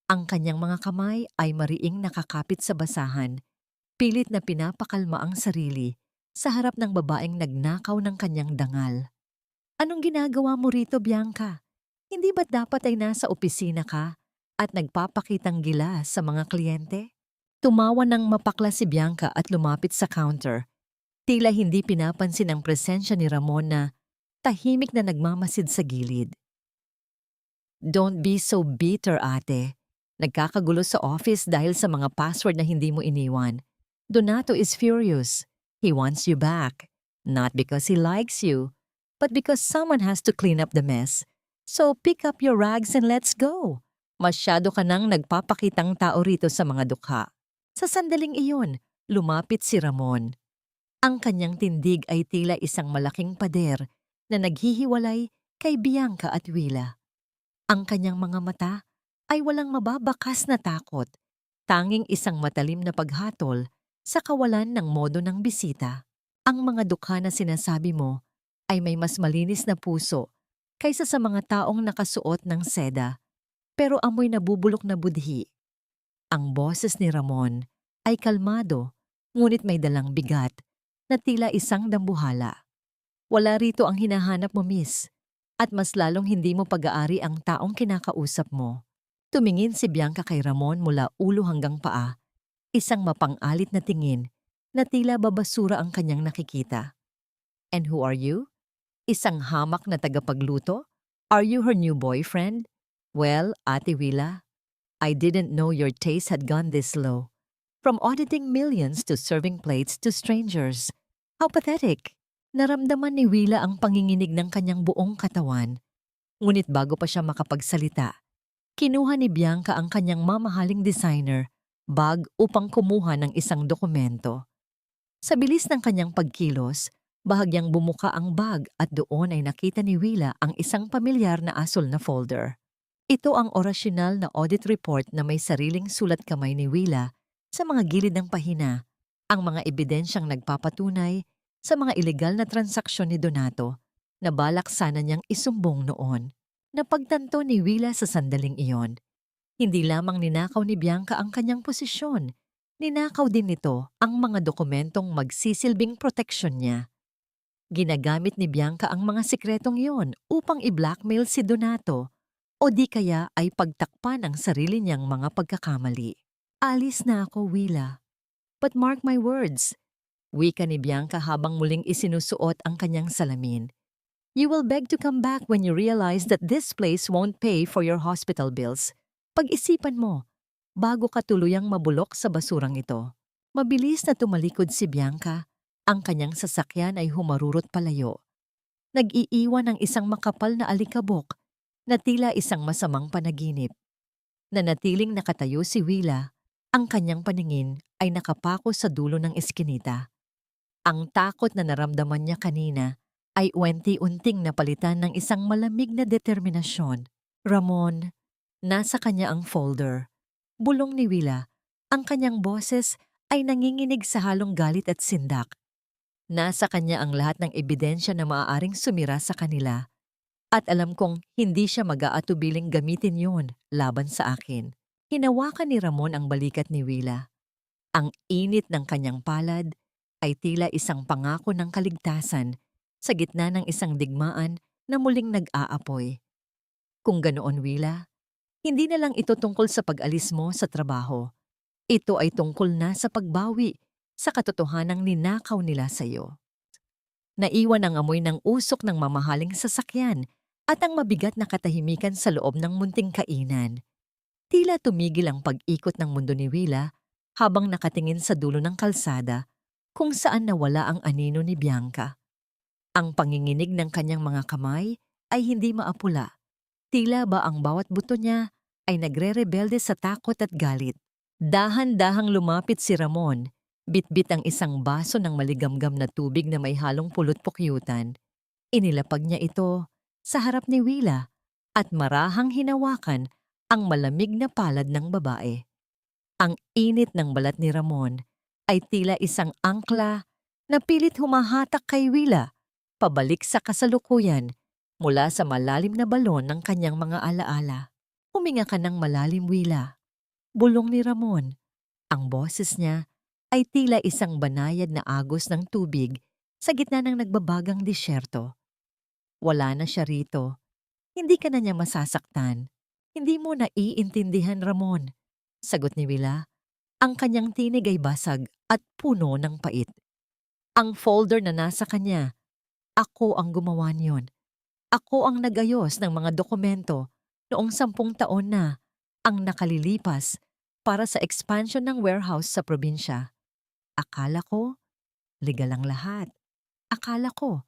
Ang kanyang mga kamay ay mariing nakakapit sa basahan. Pilit na pinapakalma ang sarili sa harap ng babaeng nagnakaw ng kanyang dangal. Anong ginagawa mo rito, Bianca? Hindi ba't dapat ay nasa opisina ka at nagpapakitang gila sa mga kliyente? Tumawa ng mapakla si Bianca at lumapit sa counter. Tila hindi pinapansin ang presensya ni Ramon na tahimik na nagmamasid sa gilid. Don't be so bitter, ate. Nagkakagulo sa office dahil sa mga password na hindi mo iniwan. Donato is furious. He wants you back. Not because he likes you, but because someone has to clean up the mess. So pick up your rags and let's go. Masyado ka nang nagpapakitang tao rito sa mga dukha. Sa sandaling iyon, lumapit si Ramon. Ang kanyang tindig ay tila isang malaking pader na naghihiwalay kay Bianca at Willa. Ang kanyang mga mata ay walang mababakas na takot, tanging isang matalim na paghatol sa kawalan ng modo ng bisita. Ang mga dukha na sinasabi mo ay may mas malinis na puso kaysa sa mga taong nakasuot ng seda, pero amoy nabubulok na budhi. Ang boses ni Ramon ay kalmado, ngunit may dalang bigat na tila isang dambuhala. Wala rito ang hinahanap mo, miss, at mas lalong hindi mo pag-aari ang taong kinakausap mo. Tumingin si Bianca kay Ramon mula ulo hanggang paa, isang mapang-alit na tingin na tila babasura ang kanyang nakikita. And who are you? Isang hamak na tagapagluto? Are you her new boyfriend? Well, Ate Willa, I didn't know your taste had gone this low. From auditing millions to serving plates to strangers. How pathetic! Naramdaman ni Willa ang panginginig ng kanyang buong katawan. Ngunit bago pa siya makapagsalita, kinuha ni Bianca ang kanyang mamahaling designer bag upang kumuha ng isang dokumento. Sa bilis ng kanyang pagkilos, bahagyang bumuka ang bag at doon ay nakita ni Willa ang isang pamilyar na asul na folder. Ito ang orasyonal na audit report na may sariling sulat kamay ni Willa sa mga gilid ng pahina, ang mga ebidensyang nagpapatunay sa mga ilegal na transaksyon ni Donato na balak sana niyang isumbong noon. Napagtanto ni Willa sa sandaling iyon. Hindi lamang ninakaw ni Bianca ang kanyang posisyon, ninakaw din nito ang mga dokumentong magsisilbing proteksyon niya. Ginagamit ni Bianca ang mga sikretong iyon upang i-blackmail si Donato o di kaya ay pagtakpan ang sarili niyang mga pagkakamali. Alis na ako, Willa. But mark my words, wika ni Bianca habang muling isinusuot ang kanyang salamin. You will beg to come back when you realize that this place won't pay for your hospital bills. Pag-isipan mo, bago ka tuluyang mabulok sa basurang ito. Mabilis na tumalikod si Bianca. Ang kanyang sasakyan ay humarurot palayo. Nag-iiwan ng isang makapal na alikabok na tila isang masamang panaginip. Nanatiling nakatayo si Willa, ang kanyang paningin ay nakapako sa dulo ng eskinita. Ang takot na naramdaman niya kanina ay unti-unting napalitan ng isang malamig na determinasyon. Ramon, nasa kanya ang folder. Bulong ni Willa, ang kanyang boses ay nanginginig sa halong galit at sindak. Nasa kanya ang lahat ng ebidensya na maaaring sumira sa kanila. At alam kong hindi siya mag-aatubiling gamitin yon laban sa akin. Hinawakan ni Ramon ang balikat ni Willa. Ang init ng kanyang palad ay tila isang pangako ng kaligtasan sa gitna ng isang digmaan na muling nag-aapoy. Kung ganoon, Willa, hindi na lang ito tungkol sa pag-alis mo sa trabaho. Ito ay tungkol na sa pagbawi sa katotohanang ninakaw nila sa iyo. Naiwan ang amoy ng usok ng mamahaling sasakyan at ang mabigat na katahimikan sa loob ng munting kainan. Tila tumigil ang pag-ikot ng mundo ni Willa habang nakatingin sa dulo ng kalsada kung saan nawala ang anino ni Bianca. Ang panginginig ng kanyang mga kamay ay hindi maapula. Tila ba ang bawat buto niya ay nagre-rebelde sa takot at galit. Dahan-dahang lumapit si Ramon, bitbit ang isang baso ng maligamgam na tubig na may halong pulot-pukyutan. Inilapag niya ito sa harap ni Willa at marahang hinawakan ang malamig na palad ng babae. Ang init ng balat ni Ramon ay tila isang angkla na pilit humahatak kay Willa pabalik sa kasalukuyan mula sa malalim na balon ng kanyang mga alaala. Huminga ka ng malalim, Willa. Bulong ni Ramon. Ang boses niya ay tila isang banayad na agos ng tubig sa gitna ng nagbabagang disyerto. Wala na siya rito. Hindi ka na niya masasaktan. Hindi mo naiintindihan, Ramon. Sagot ni Willa. Ang kanyang tinig ay basag at puno ng pait. Ang folder na nasa kanya, ako ang gumawa niyon. Ako ang nagayos ng mga dokumento noong 10 taon na ang nakalilipas para sa expansion ng warehouse sa probinsya. Akala ko, legal ang lahat. Akala ko,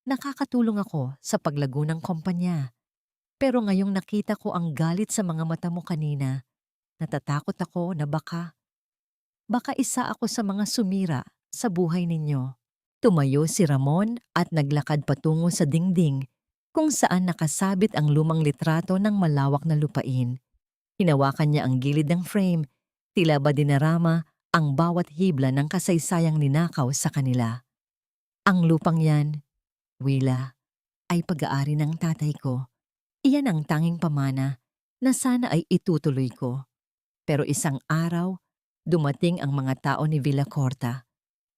nakakatulong ako sa paglago ng kumpanya. Pero ngayong nakita ko ang galit sa mga mata mo kanina, natatakot ako na baka isa ako sa mga sumira sa buhay ninyo. Tumayo si Ramon at naglakad patungo sa dingding kung saan nakasabit ang lumang litrato ng malawak na lupain. Hinawakan niya ang gilid ng frame, tila ba dinarama ang bawat hibla ng kasaysayang ninakaw sa kanila. Ang lupang yan, Willa, ay pag-aari ng tatay ko. Iyan ang tanging pamana na sana ay itutuloy ko. Pero isang araw, dumating ang mga tao ni Villacorta.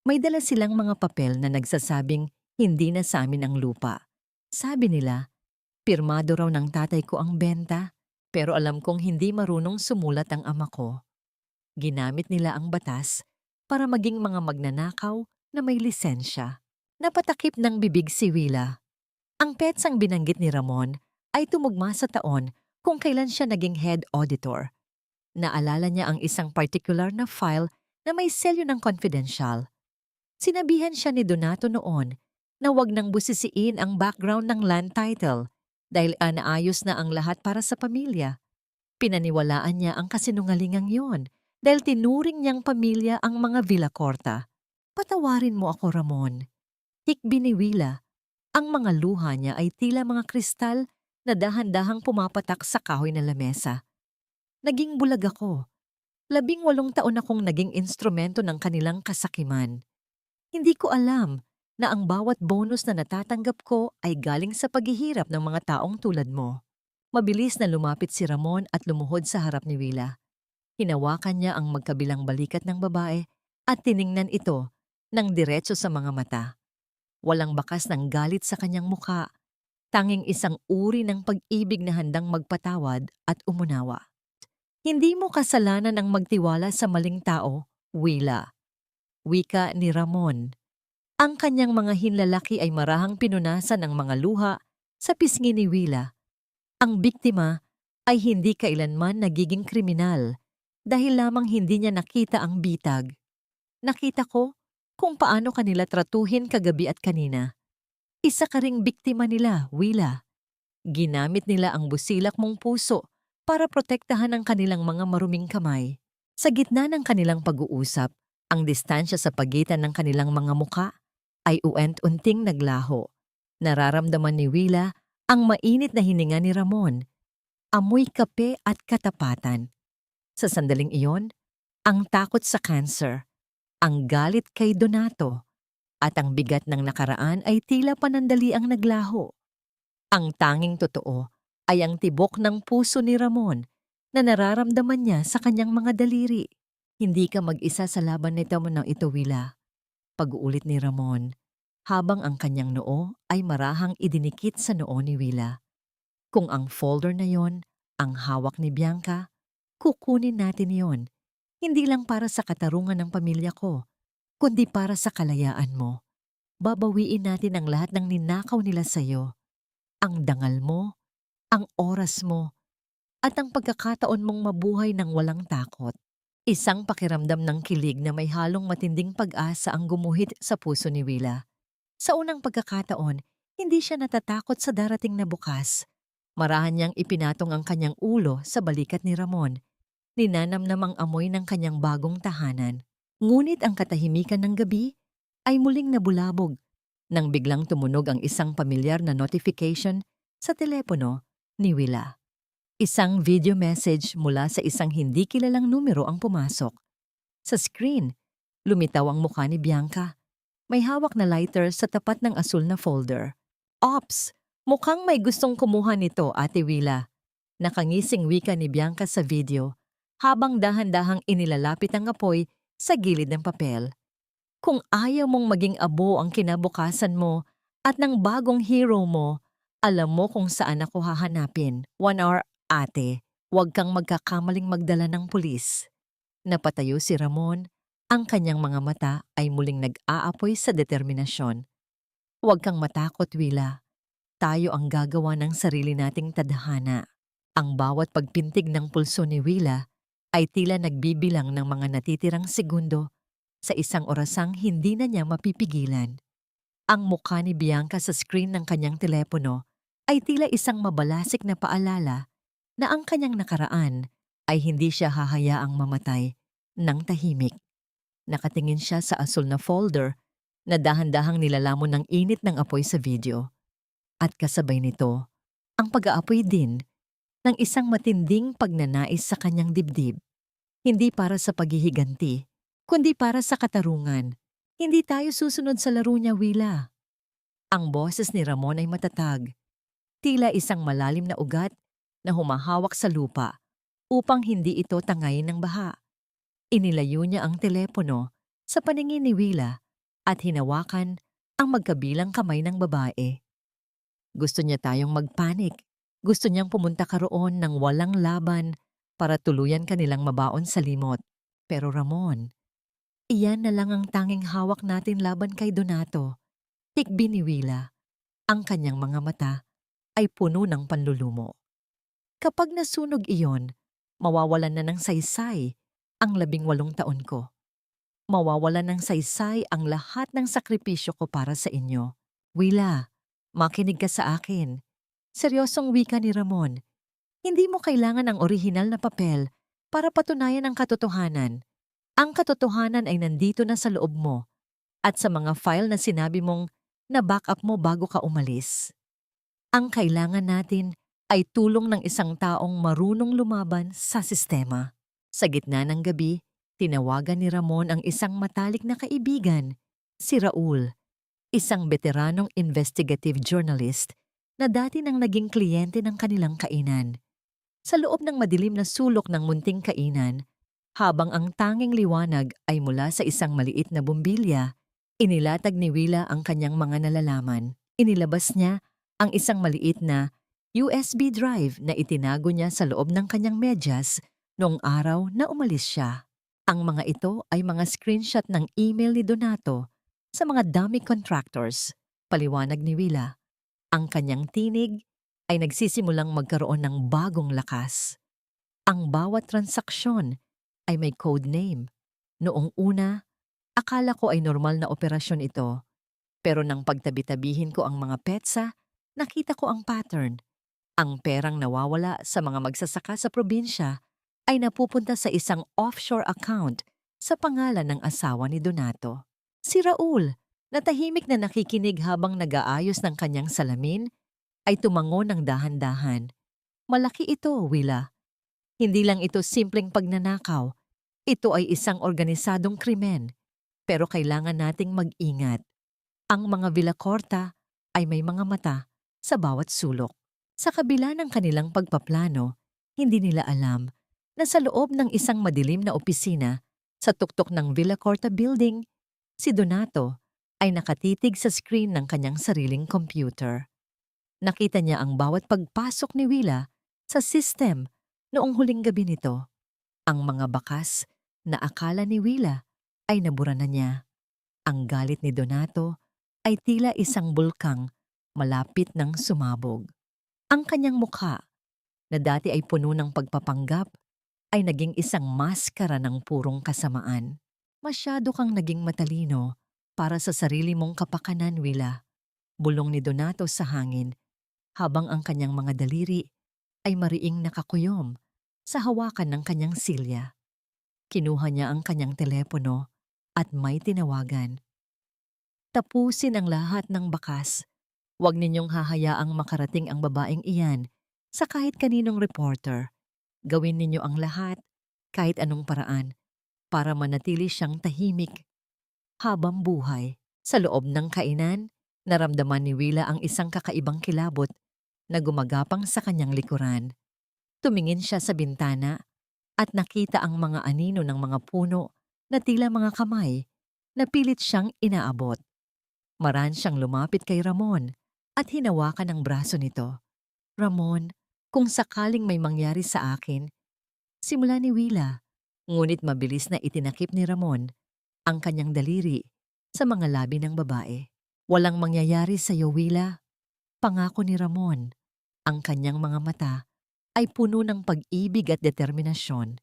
May dala silang mga papel na nagsasabing hindi na sa amin ang lupa. Sabi nila, pirmado raw ng tatay ko ang benta. Pero alam kong hindi marunong sumulat ang ama ko. Ginamit nila ang batas para maging mga magnanakaw na may lisensya. Napatakip ng bibig si Willa. Ang petsang binanggit ni Ramon ay tumugma sa taon kung kailan siya naging head auditor. Naalala niya ang isang particular na file na may selyo ng confidential. Sinabihan siya ni Donato noon na wag nang busisiin ang background ng land title dahil naayos na ang lahat para sa pamilya. Pinaniwalaan niya ang kasinungalingang yon dahil tinuring niyang pamilya ang mga Villacorta. Patawarin mo ako, Ramon. Hikbi ni Willa. Ang mga luha niya ay tila mga kristal na dahan-dahang pumapatak sa kahoy na lamesa. Naging bulag ako. 18 taon akong naging instrumento ng kanilang kasakiman. Hindi ko alam na ang bawat bonus na natatanggap ko ay galing sa paghihirap ng mga taong tulad mo. Mabilis na lumapit si Ramon at lumuhod sa harap ni Willa. Hinawakan niya ang magkabilang balikat ng babae at tiningnan ito ng diretso sa mga mata. Walang bakas ng galit sa kanyang mukha, tanging isang uri ng pag-ibig na handang magpatawad at umunawa. Hindi mo kasalanan ang magtiwala sa maling tao, Willa. Wika ni Ramon. Ang kanyang mga hinlalaki ay marahang pinunasan ng mga luha sa pisngi ni Willa. Ang biktima ay hindi kailanman nagiging kriminal dahil lamang hindi niya nakita ang bitag. Nakita ko kung paano kanila tratuhin kagabi at kanina. Isa ka ring biktima nila, Willa. Ginamit nila ang busilak mong puso para protektahan ang kanilang mga maruming kamay. Sa gitna ng kanilang pag-uusap, ang distansya sa pagitan ng kanilang mga muka ay uent-unting naglaho. Nararamdaman ni Willa ang mainit na hininga ni Ramon, amoy kape at katapatan. Sa sandaling iyon, ang takot sa cancer, ang galit kay Donato, at ang bigat ng nakaraan ay tila panandaliang naglaho. Ang tanging totoo ay ang tibok ng puso ni Ramon na nararamdaman niya sa kanyang mga daliri. Hindi ka mag-isa sa laban nito mo ng ito, Willa. Pag-uulit ni Ramon, habang ang kanyang noo ay marahang idinikit sa noo ni Willa. Kung ang folder na yon ang hawak ni Bianca, kukunin natin yon. Hindi lang para sa katarungan ng pamilya ko, kundi para sa kalayaan mo. Babawiin natin ang lahat ng ninakaw nila sa'yo. Ang dangal mo, ang oras mo, at ang pagkakataon mong mabuhay ng walang takot. Isang pakiramdam ng kilig na may halong matinding pag-asa ang gumuhit sa puso ni Willa. Sa unang pagkakataon, hindi siya natatakot sa darating na bukas. Marahan niyang ipinatong ang kanyang ulo sa balikat ni Ramon. Ninanamnam ang amoy ng kanyang bagong tahanan. Ngunit ang katahimikan ng gabi ay muling nabulabog nang biglang tumunog ang isang pamilyar na notification sa telepono ni Willa. Isang video message mula sa isang hindi kilalang numero ang pumasok. Sa screen, lumitaw ang mukha ni Bianca. May hawak na lighter sa tapat ng asul na folder. Ops! Mukhang may gustong kumuha nito, Ate Willa. Nakangising wika ni Bianca sa video habang dahan-dahang inilalapit ang apoy sa gilid ng papel. Kung ayaw mong maging abo ang kinabukasan mo at ng bagong hero mo, alam mo kung saan ako hahanapin. 1 hour, ate. Huwag kang magkakamaling magdala ng pulis. Napatayo si Ramon. Ang kanyang mga mata ay muling nag-aapoy sa determinasyon. Huwag kang matakot, Willa. Tayo ang gagawa ng sarili nating tadhana. Ang bawat pagpintig ng pulso ni Willa ay tila nagbibilang ng mga natitirang segundo sa isang orasang hindi na niya mapipigilan. Ang mukha ni Bianca sa screen ng kanyang telepono ay tila isang mabalasik na paalala na ang kanyang nakaraan ay hindi siya hahayaang mamatay ng tahimik. Nakatingin siya sa asul na folder na dahan-dahang nilalamon ng init ng apoy sa video. At kasabay nito, ang pag-aapoy din ng isang matinding pagnanais sa kanyang dibdib. Hindi para sa paghihiganti, kundi para sa katarungan. Hindi tayo susunod sa laro niya, Willa. Ang boses ni Ramon ay matatag, tila isang malalim na ugat na humahawak sa lupa upang hindi ito tangayin ng baha. Inilayo niya ang telepono sa paningin ni Willa at hinawakan ang magkabilang kamay ng babae. Gusto niya tayong magpanik. Gusto niyang pumunta ka roon ng walang laban para tuluyan kanilang mabaon sa limot. Pero Ramon, iyan na lang ang tanging hawak natin laban kay Donato. Tikbi ni Willa. Ang kanyang mga mata ay puno ng panlulumo. Kapag nasunog iyon, mawawalan na ng saysay ang 18 taon ko. Mawawalan ng saysay ang lahat ng sakripisyo ko para sa inyo. Willa, makinig ka sa akin. Seryosong wika ni Ramon. Hindi mo kailangan ang orihinal na papel para patunayan ang katotohanan. Ang katotohanan ay nandito na sa loob mo at sa mga file na sinabi mong na-backup mo bago ka umalis. Ang kailangan natin ay tulong ng isang taong marunong lumaban sa sistema. Sa gitna ng gabi, tinawagan ni Ramon ang isang matalik na kaibigan, si Raul, isang veteranong investigative journalist na dati nang naging kliyente ng kanilang kainan. Sa loob ng madilim na sulok ng munting kainan, habang ang tanging liwanag ay mula sa isang maliit na bumbilya, inilatag ni Willa ang kanyang mga nalalaman. Inilabas niya ang isang maliit na USB drive na itinago niya sa loob ng kanyang medyas noong araw na umalis siya. Ang mga ito ay mga screenshot ng email ni Donato sa mga dummy contractors, paliwanag ni Willa. Ang kanyang tinig ay nagsisimulang magkaroon ng bagong lakas. Ang bawat transaksyon ay may code name. Noong una, akala ko ay normal na operasyon ito. Pero nang pagtabi-tabihin ko ang mga petsa, nakita ko ang pattern. Ang perang nawawala sa mga magsasaka sa probinsya ay napupunta sa isang offshore account sa pangalan ng asawa ni Donato. Si Raul, na tahimik na nakikinig habang nag-aayos ng kanyang salamin, ay tumango ng dahan-dahan. Malaki ito, Willa. Hindi lang ito simpleng pagnanakaw. Ito ay isang organisadong krimen. Pero kailangan nating mag-ingat. Ang mga Villacorta ay may mga mata sa bawat sulok. Sa kabila ng kanilang pagpaplano, hindi nila alam na sa loob ng isang madilim na opisina sa tuktok ng Villacorta Building, si Donato ay nakatitig sa screen ng kanyang sariling computer. Nakita niya ang bawat pagpasok ni Willa sa system noong huling gabi nito. Ang mga bakas na akala ni Willa ay nabura na niya. Ang galit ni Donato ay tila isang bulkang malapit ng sumabog. Ang kanyang mukha, na dati ay puno ng pagpapanggap, ay naging isang maskara ng purong kasamaan. Masyado kang naging matalino para sa sarili mong kapakanan, Willa. Bulong ni Donato sa hangin, habang ang kanyang mga daliri ay mariing nakakuyom sa hawakan ng kanyang silya. Kinuha niya ang kanyang telepono at may tinawagan. Tapusin ang lahat ng bakas. Huwag ninyong hahayaang makarating ang babaeng iyan sa kahit kaninong reporter. Gawin ninyo ang lahat, kahit anong paraan, para manatili siyang tahimik habang buhay. Sa loob ng kainan, naramdaman ni Willa ang isang kakaibang kilabot na gumagapang sa kanyang likuran. Tumingin siya sa bintana at nakita ang mga anino ng mga puno na tila mga kamay na pilit siyang inaabot. Maran siyang lumapit kay Ramon at hinawakan ang braso nito. Ramon, kung sakaling may mangyari sa akin, simula ni Willa, ngunit mabilis na itinakip ni Ramon ang kanyang daliri sa mga labi ng babae. Walang mangyayari sa iyo, Willa. Pangako ni Ramon. Ang kanyang mga mata ay puno ng pag-ibig at determinasyon.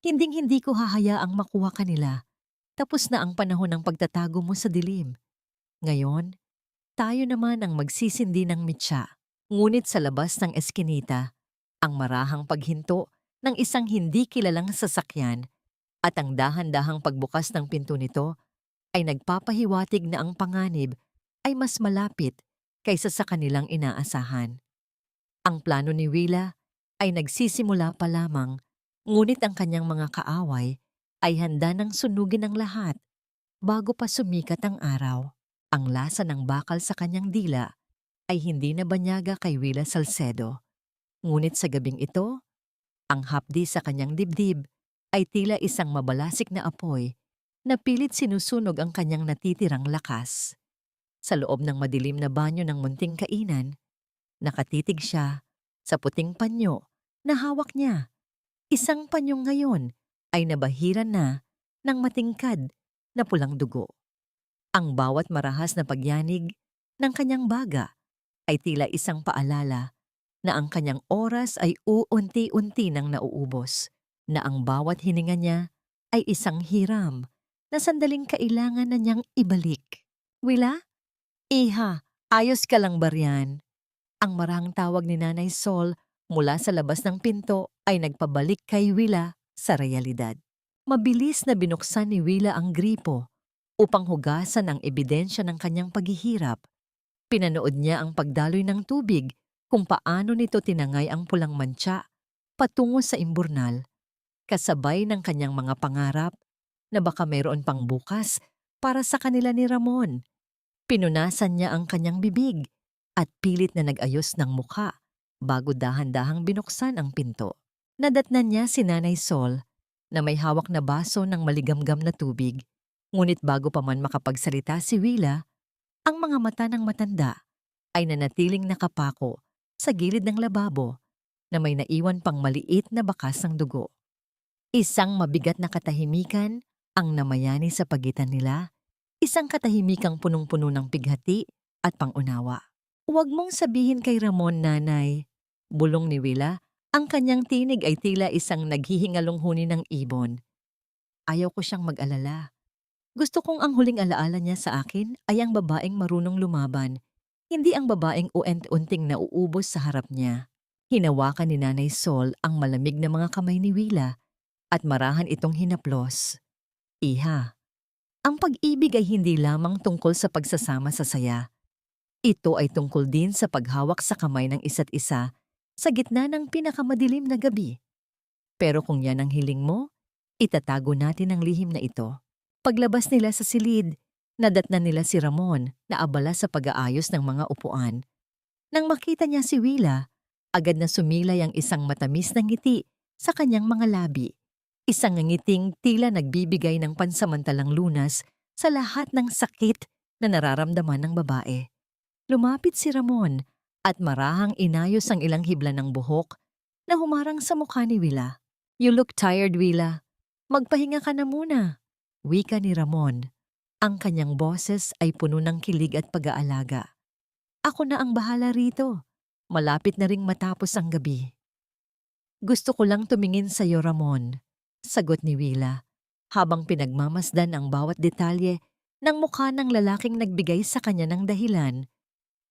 Hinding-hindi ko hahayaang makuha kanila. Tapos na ang panahon ng pagtatago mo sa dilim. Ngayon, tayo naman ang magsisindi ng mitsa. Ngunit sa labas ng eskinita, ang marahang paghinto ng isang hindi kilalang sasakyan at ang dahan-dahang pagbukas ng pinto nito ay nagpapahiwatig na ang panganib ay mas malapit kaysa sa kanilang inaasahan. Ang plano ni Willa ay nagsisimula pa lamang, ngunit ang kanyang mga kaaway ay handa ng sunugin ang lahat bago pa sumikat ang araw. Ang lasa ng bakal sa kanyang dila ay hindi na banyaga kay Willa Salcedo. Ngunit sa gabing ito, ang hapdi sa kanyang dibdib ay tila isang mabalasik na apoy na pilit sinusunog ang kanyang natitirang lakas. Sa loob ng madilim na banyo ng munting kainan, nakatitig siya sa puting panyo na hawak niya. Isang panyong ngayon ay nabahiran na ng matingkad na pulang dugo. Ang bawat marahas na pagyanig ng kanyang baga ay tila isang paalala na ang kanyang oras ay uunti-unti nang nauubos, na ang bawat hininga niya ay isang hiram na sandaling kailangan na niyang ibalik. Willa? Iha, ayos ka lang ba riyan? Ang marahang tawag ni Nanay Sol mula sa labas ng pinto ay nagpabalik kay Willa sa realidad. Mabilis na binuksan ni Willa ang gripo upang hugasan ang ebidensya ng kanyang paghihirap. Pinanood niya ang pagdaloy ng tubig kung paano nito tinangay ang pulang mantsa patungo sa imburnal, kasabay ng kanyang mga pangarap na baka mayroon pang bukas para sa kanila ni Ramon. Pinunasan niya ang kanyang bibig at pilit na nag-ayos ng mukha bago dahan-dahang binuksan ang pinto. Nadatnan niya si Nanay Sol na may hawak na baso ng maligamgam na tubig. Ngunit bago pa man makapagsalita si Willa, ang mga mata ng matanda ay nanatiling nakapako sa gilid ng lababo na may naiwan pang maliit na bakas ng dugo. Isang mabigat na katahimikan ang namayani sa pagitan nila, isang katahimikang punong-puno ng pighati at pangunawa. Huwag mong sabihin kay Ramon, Nanay, bulong ni Willa. Ang kanyang tinig ay tila isang naghihingalong huni ng ibon. Ayaw ko siyang mag-alala. Gusto kong ang huling alaala niya sa akin ay ang babaeng marunong lumaban, Hindi ang babaeng uent-unting nauubos sa harap niya. Hinawakan ni Nanay Sol ang malamig na mga kamay ni Willa at marahan itong hinaplos. Iha, ang pag-ibig ay hindi lamang tungkol sa pagsasama sa saya. Ito ay tungkol din sa paghawak sa kamay ng isa't isa sa gitna ng pinakamadilim na gabi. Pero kung yan ang hiling mo, itatago natin ang lihim na ito. Paglabas nila sa silid, nadatnan nila si Ramon na abala sa pag-aayos ng mga upuan. Nang makita niya si Willa, agad na sumilay ang isang matamis na ngiti sa kanyang mga labi. Isang ngiting tila nagbibigay ng pansamantalang lunas sa lahat ng sakit na nararamdaman ng babae. Lumapit si Ramon at marahang inayos ang ilang hibla ng buhok na humarang sa mukha ni Willa. "You look tired, Willa. Magpahinga ka na muna," wika ni Ramon. Ang kanyang boses ay puno ng kilig at pag-aalaga. "Ako na ang bahala rito. Malapit na ring matapos ang gabi." "Gusto ko lang tumingin sa iyo, Ramon," sagot ni Willa, habang pinagmamasdan ang bawat detalye ng mukha ng lalaking nagbigay sa kanya ng dahilan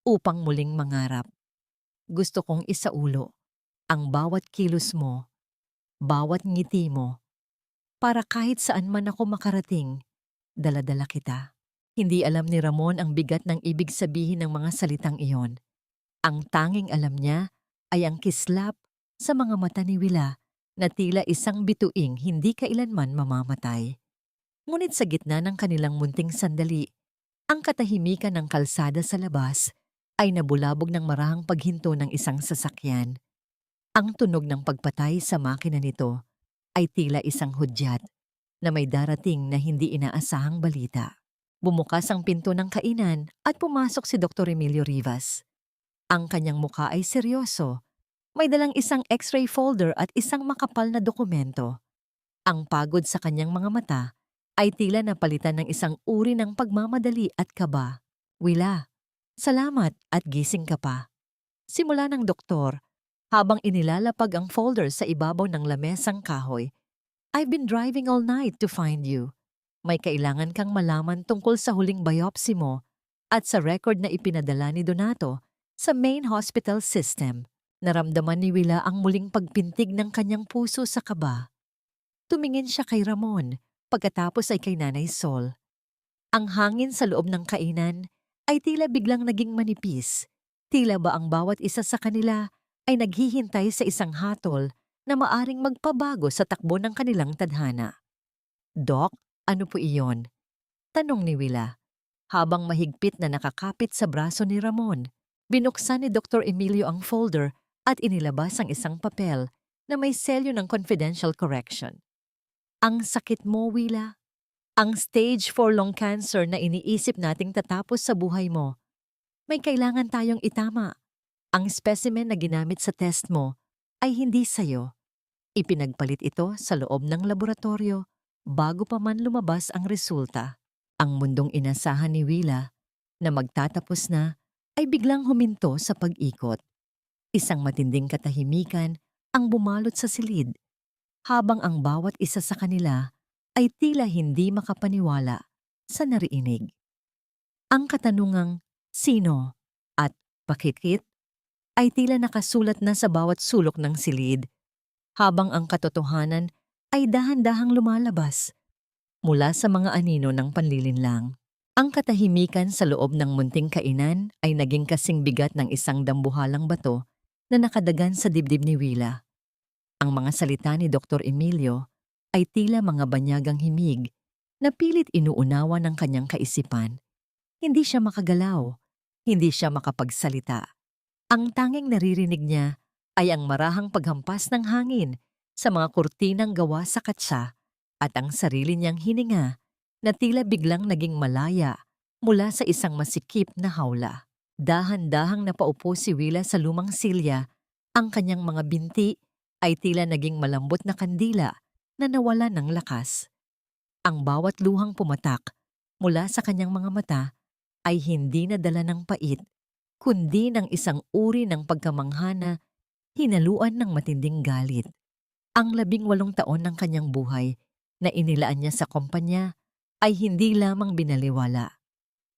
upang muling mangarap. "Gusto kong isaulo ang bawat kilos mo, bawat ngiti mo, para kahit saan man ako makarating, dala-dala kita." Hindi alam ni Ramon ang bigat ng ibig sabihin ng mga salitang iyon. Ang tanging alam niya ay ang kislap sa mga mata ni Willa na tila isang bituing hindi kailanman mamamatay. Ngunit sa gitna ng kanilang munting sandali, ang katahimikan ng kalsada sa labas ay nabulabog ng marahang paghinto ng isang sasakyan. Ang tunog ng pagpatay sa makina nito ay tila isang hudyat na may darating na hindi inaasahang balita. Bumukas ang pinto ng kainan at pumasok si Dr. Emilio Rivas. Ang kanyang mukha ay seryoso. May dalang isang x-ray folder at isang makapal na dokumento. Ang pagod sa kanyang mga mata ay tila napalitan ng isang uri ng pagmamadali at kaba. "Willa, salamat at gising ka pa," simula ng doktor habang inilalapag ang folder sa ibabaw ng lamesang kahoy. "I've been driving all night to find you. May kailangan kang malaman tungkol sa huling biopsy mo at sa record na ipinadala ni Donato sa main hospital system." Naramdaman ni Willa ang muling pagpintig ng kanyang puso sa kaba. Tumingin siya kay Ramon, pagkatapos ay kay Nanay Sol. Ang hangin sa loob ng kainan ay tila biglang naging manipis. Tila ba ang bawat isa sa kanila ay naghihintay sa isang hatol na maaring magpabago sa takbo ng kanilang tadhana. "Doc, ano po iyon?" tanong ni Willa, habang mahigpit na nakakapit sa braso ni Ramon. Binuksan ni Dr. Emilio ang folder at inilabas ang isang papel na may selyo ng confidential correction. "Ang sakit mo, Willa. Ang stage 4 lung cancer na iniisip nating tatapos sa buhay mo. May kailangan tayong itama. Ang specimen na ginamit sa test mo ay hindi sayo. Ipinagpalit ito sa loob ng laboratorio bago pa man lumabas ang resulta." Ang mundong inasahan ni Willa na magtatapos na ay biglang huminto sa pag-ikot. Isang matinding katahimikan ang bumalot sa silid, habang ang bawat isa sa kanila ay tila hindi makapaniwala sa nariinig. Ang katanungang "Sino?" at "Bakit?" ay tila nakasulat na sa bawat sulok ng silid, habang ang katotohanan ay dahan-dahang lumalabas mula sa mga anino ng panlilinlang. Ang katahimikan sa loob ng munting kainan ay naging kasing bigat ng isang dambuhalang bato na nakadagan sa dibdib ni Willa. Ang mga salita ni Dr. Emilio ay tila mga banyagang himig na pilit inuunawa ng kanyang kaisipan. Hindi siya makagalaw, hindi siya makapagsalita. Ang tanging naririnig niya ay ang marahang paghampas ng hangin sa mga kurtinang gawa sa katsa at ang sarili niyang hininga na tila biglang naging malaya mula sa isang masikip na hawla. Dahan-dahang napaupo si Willa sa lumang silya. Ang kanyang mga binti ay tila naging malambot na kandila na nawala ng lakas. Ang bawat luhang pumatak mula sa kanyang mga mata ay hindi nadala ng pait, kundi ng isang uri ng pagkamangha na hinaluan ng matinding galit. Ang 18 taon ng kanyang buhay na inilaan niya sa kumpanya ay hindi lamang binaliwala.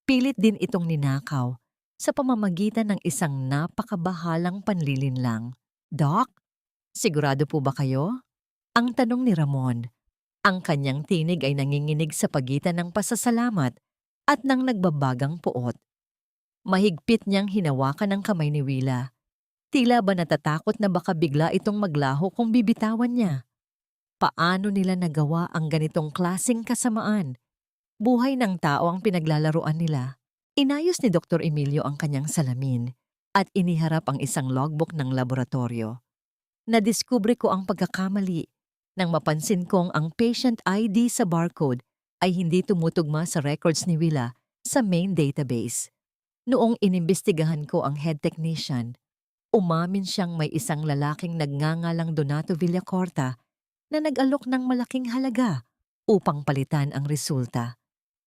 Pilit din itong ninakaw sa pamamagitan ng isang napakabahalang panlilinlang. "Doc, sigurado po ba kayo?" Ang tanong ni Ramon. Ang kanyang tinig ay nanginginig sa pagitan ng pasasalamat at ng nagbabagang puot. Mahigpit niyang hinawakan ang kamay ni Willa. Tila ba natatakot na baka bigla itong maglaho kung bibitawan niya. Paano nila nagawa ang ganitong klaseng kasamaan? Buhay ng tao ang pinaglalaruan nila. Inayos ni Dr. Emilio ang kanyang salamin at iniharap ang isang logbook ng laboratorio. Nadiskubre ko ang pagkakamali nang mapansin kong ang patient ID sa barcode ay hindi tumutugma sa records ni Willa sa main database. Noong inimbestigahan ko ang head technician, umamin siyang may isang lalaking nagngangalang Donato Villacorta na nag-alok ng malaking halaga upang palitan ang resulta.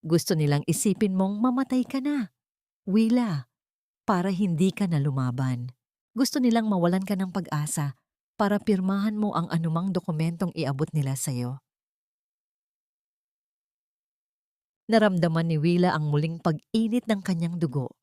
Gusto nilang isipin mong mamatay ka na, Willa, para hindi ka na lumaban. Gusto nilang mawalan ka ng pag-asa para pirmahan mo ang anumang dokumentong iabot nila sa'yo. Naramdaman ni Willa ang muling pag-init ng kanyang dugo.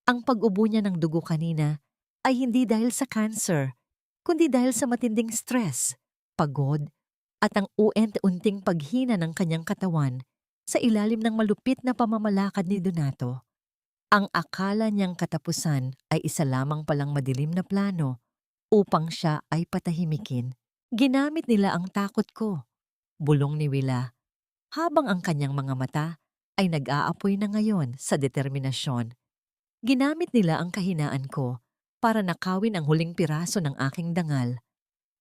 Ang pag-ubo niya ng dugo kanina ay hindi dahil sa cancer, kundi dahil sa matinding stress, pagod, at ang unti-unting paghina ng kanyang katawan sa ilalim ng malupit na pamamalakad ni Donato. Ang akala niyang katapusan ay isa lamang palang madilim na plano upang siya ay patahimikin. Ginamit nila ang takot ko, bulong ni Willa, habang ang kanyang mga mata ay nag-aapoy na ngayon sa determinasyon. Ginamit nila ang kahinaan ko para nakawin ang huling piraso ng aking dangal.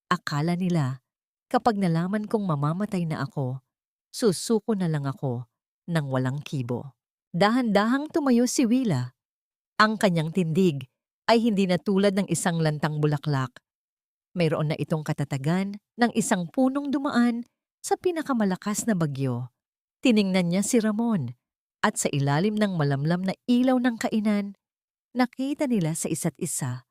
Akala nila, kapag nalaman kong mamamatay na ako, susuko na lang ako ng walang kibo. Dahan-dahang tumayo si Willa. Ang kanyang tindig ay hindi na tulad ng isang lantang bulaklak. Mayroon na itong katatagan ng isang punong dumaan sa pinakamalakas na bagyo. Tiningnan niya si Ramon at sa ilalim ng malamlam na ilaw ng kainan, nakita nila sa isa't isa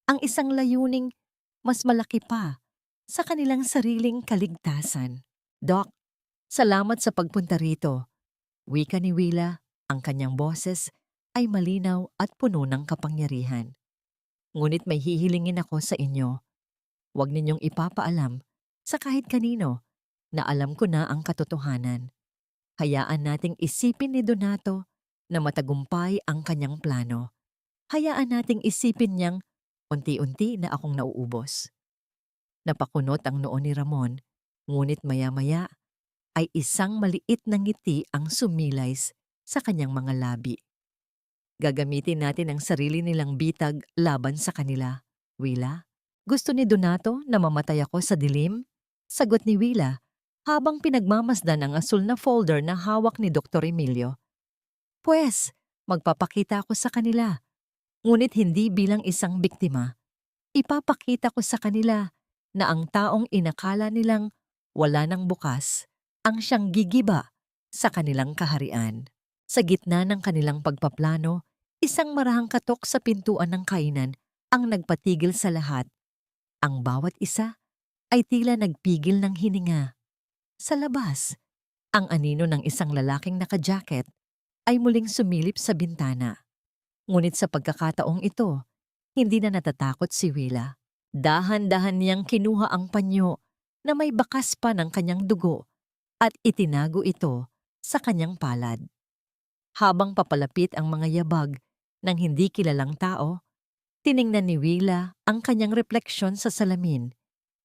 ang isang layuning mas malaki pa sa kanilang sariling kaligtasan. "Doc, salamat sa pagpunta rito." Wika ni Willa, ang kanyang boses ay malinaw at puno ng kapangyarihan. "Ngunit may hihilingin ako sa inyo. Huwag ninyong ipapaalam sa kahit kanino na alam ko na ang katotohanan. Hayaan nating isipin ni Donato na matagumpay ang kanyang plano. Hayaan nating isipin niyang unti-unti na akong nauubos." Napakunot ang noo ni Ramon, ngunit maya-maya ay isang maliit na ngiti ang sumilays sa kanyang mga labi. "Gagamitin natin ang sarili nilang bitag laban sa kanila, Willa." "Gusto ni Donato na mamatay ako sa dilim?" Sagot ni Willa habang pinagmamasdan ang asul na folder na hawak ni Dr. Emilio. "Pwes, magpapakita ako sa kanila. Ngunit hindi bilang isang biktima. Ipapakita ko sa kanila na ang taong inakala nilang wala ng bukas ang siyang gigiba sa kanilang kaharian." Sa gitna ng kanilang pagpaplano, isang marahang katok sa pintuan ng kainan ang nagpatigil sa lahat. Ang bawat isa ay tila nagpigil ng hininga. Sa labas, ang anino ng isang lalaking naka-jacket ay muling sumilip sa bintana. Ngunit sa pagkakataong ito, hindi na natatakot si Willa. Dahan-dahan niyang kinuha ang panyo na may bakas pa ng kanyang dugo at itinago ito sa kanyang palad. Habang papalapit ang mga yabag ng hindi kilalang tao, tiningnan ni Willa ang kanyang refleksyon sa salamin,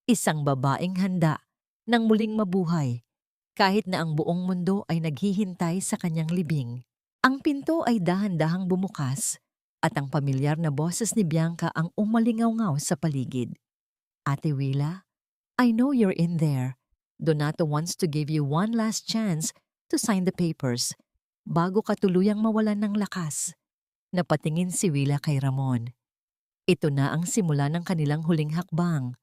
isang babaeng handa nang muling mabuhay kahit na ang buong mundo ay naghihintay sa kanyang libing. Ang pinto ay dahan-dahang bumukas at ang pamilyar na boses ni Bianca ang umalingaw-ngaw sa paligid. "Ate Willa, I know you're in there. Donato wants to give you one last chance to sign the papers bago ka tuluyang mawalan ng lakas." Napatingin si Willa kay Ramon. Ito na ang simula ng kanilang huling hakbang.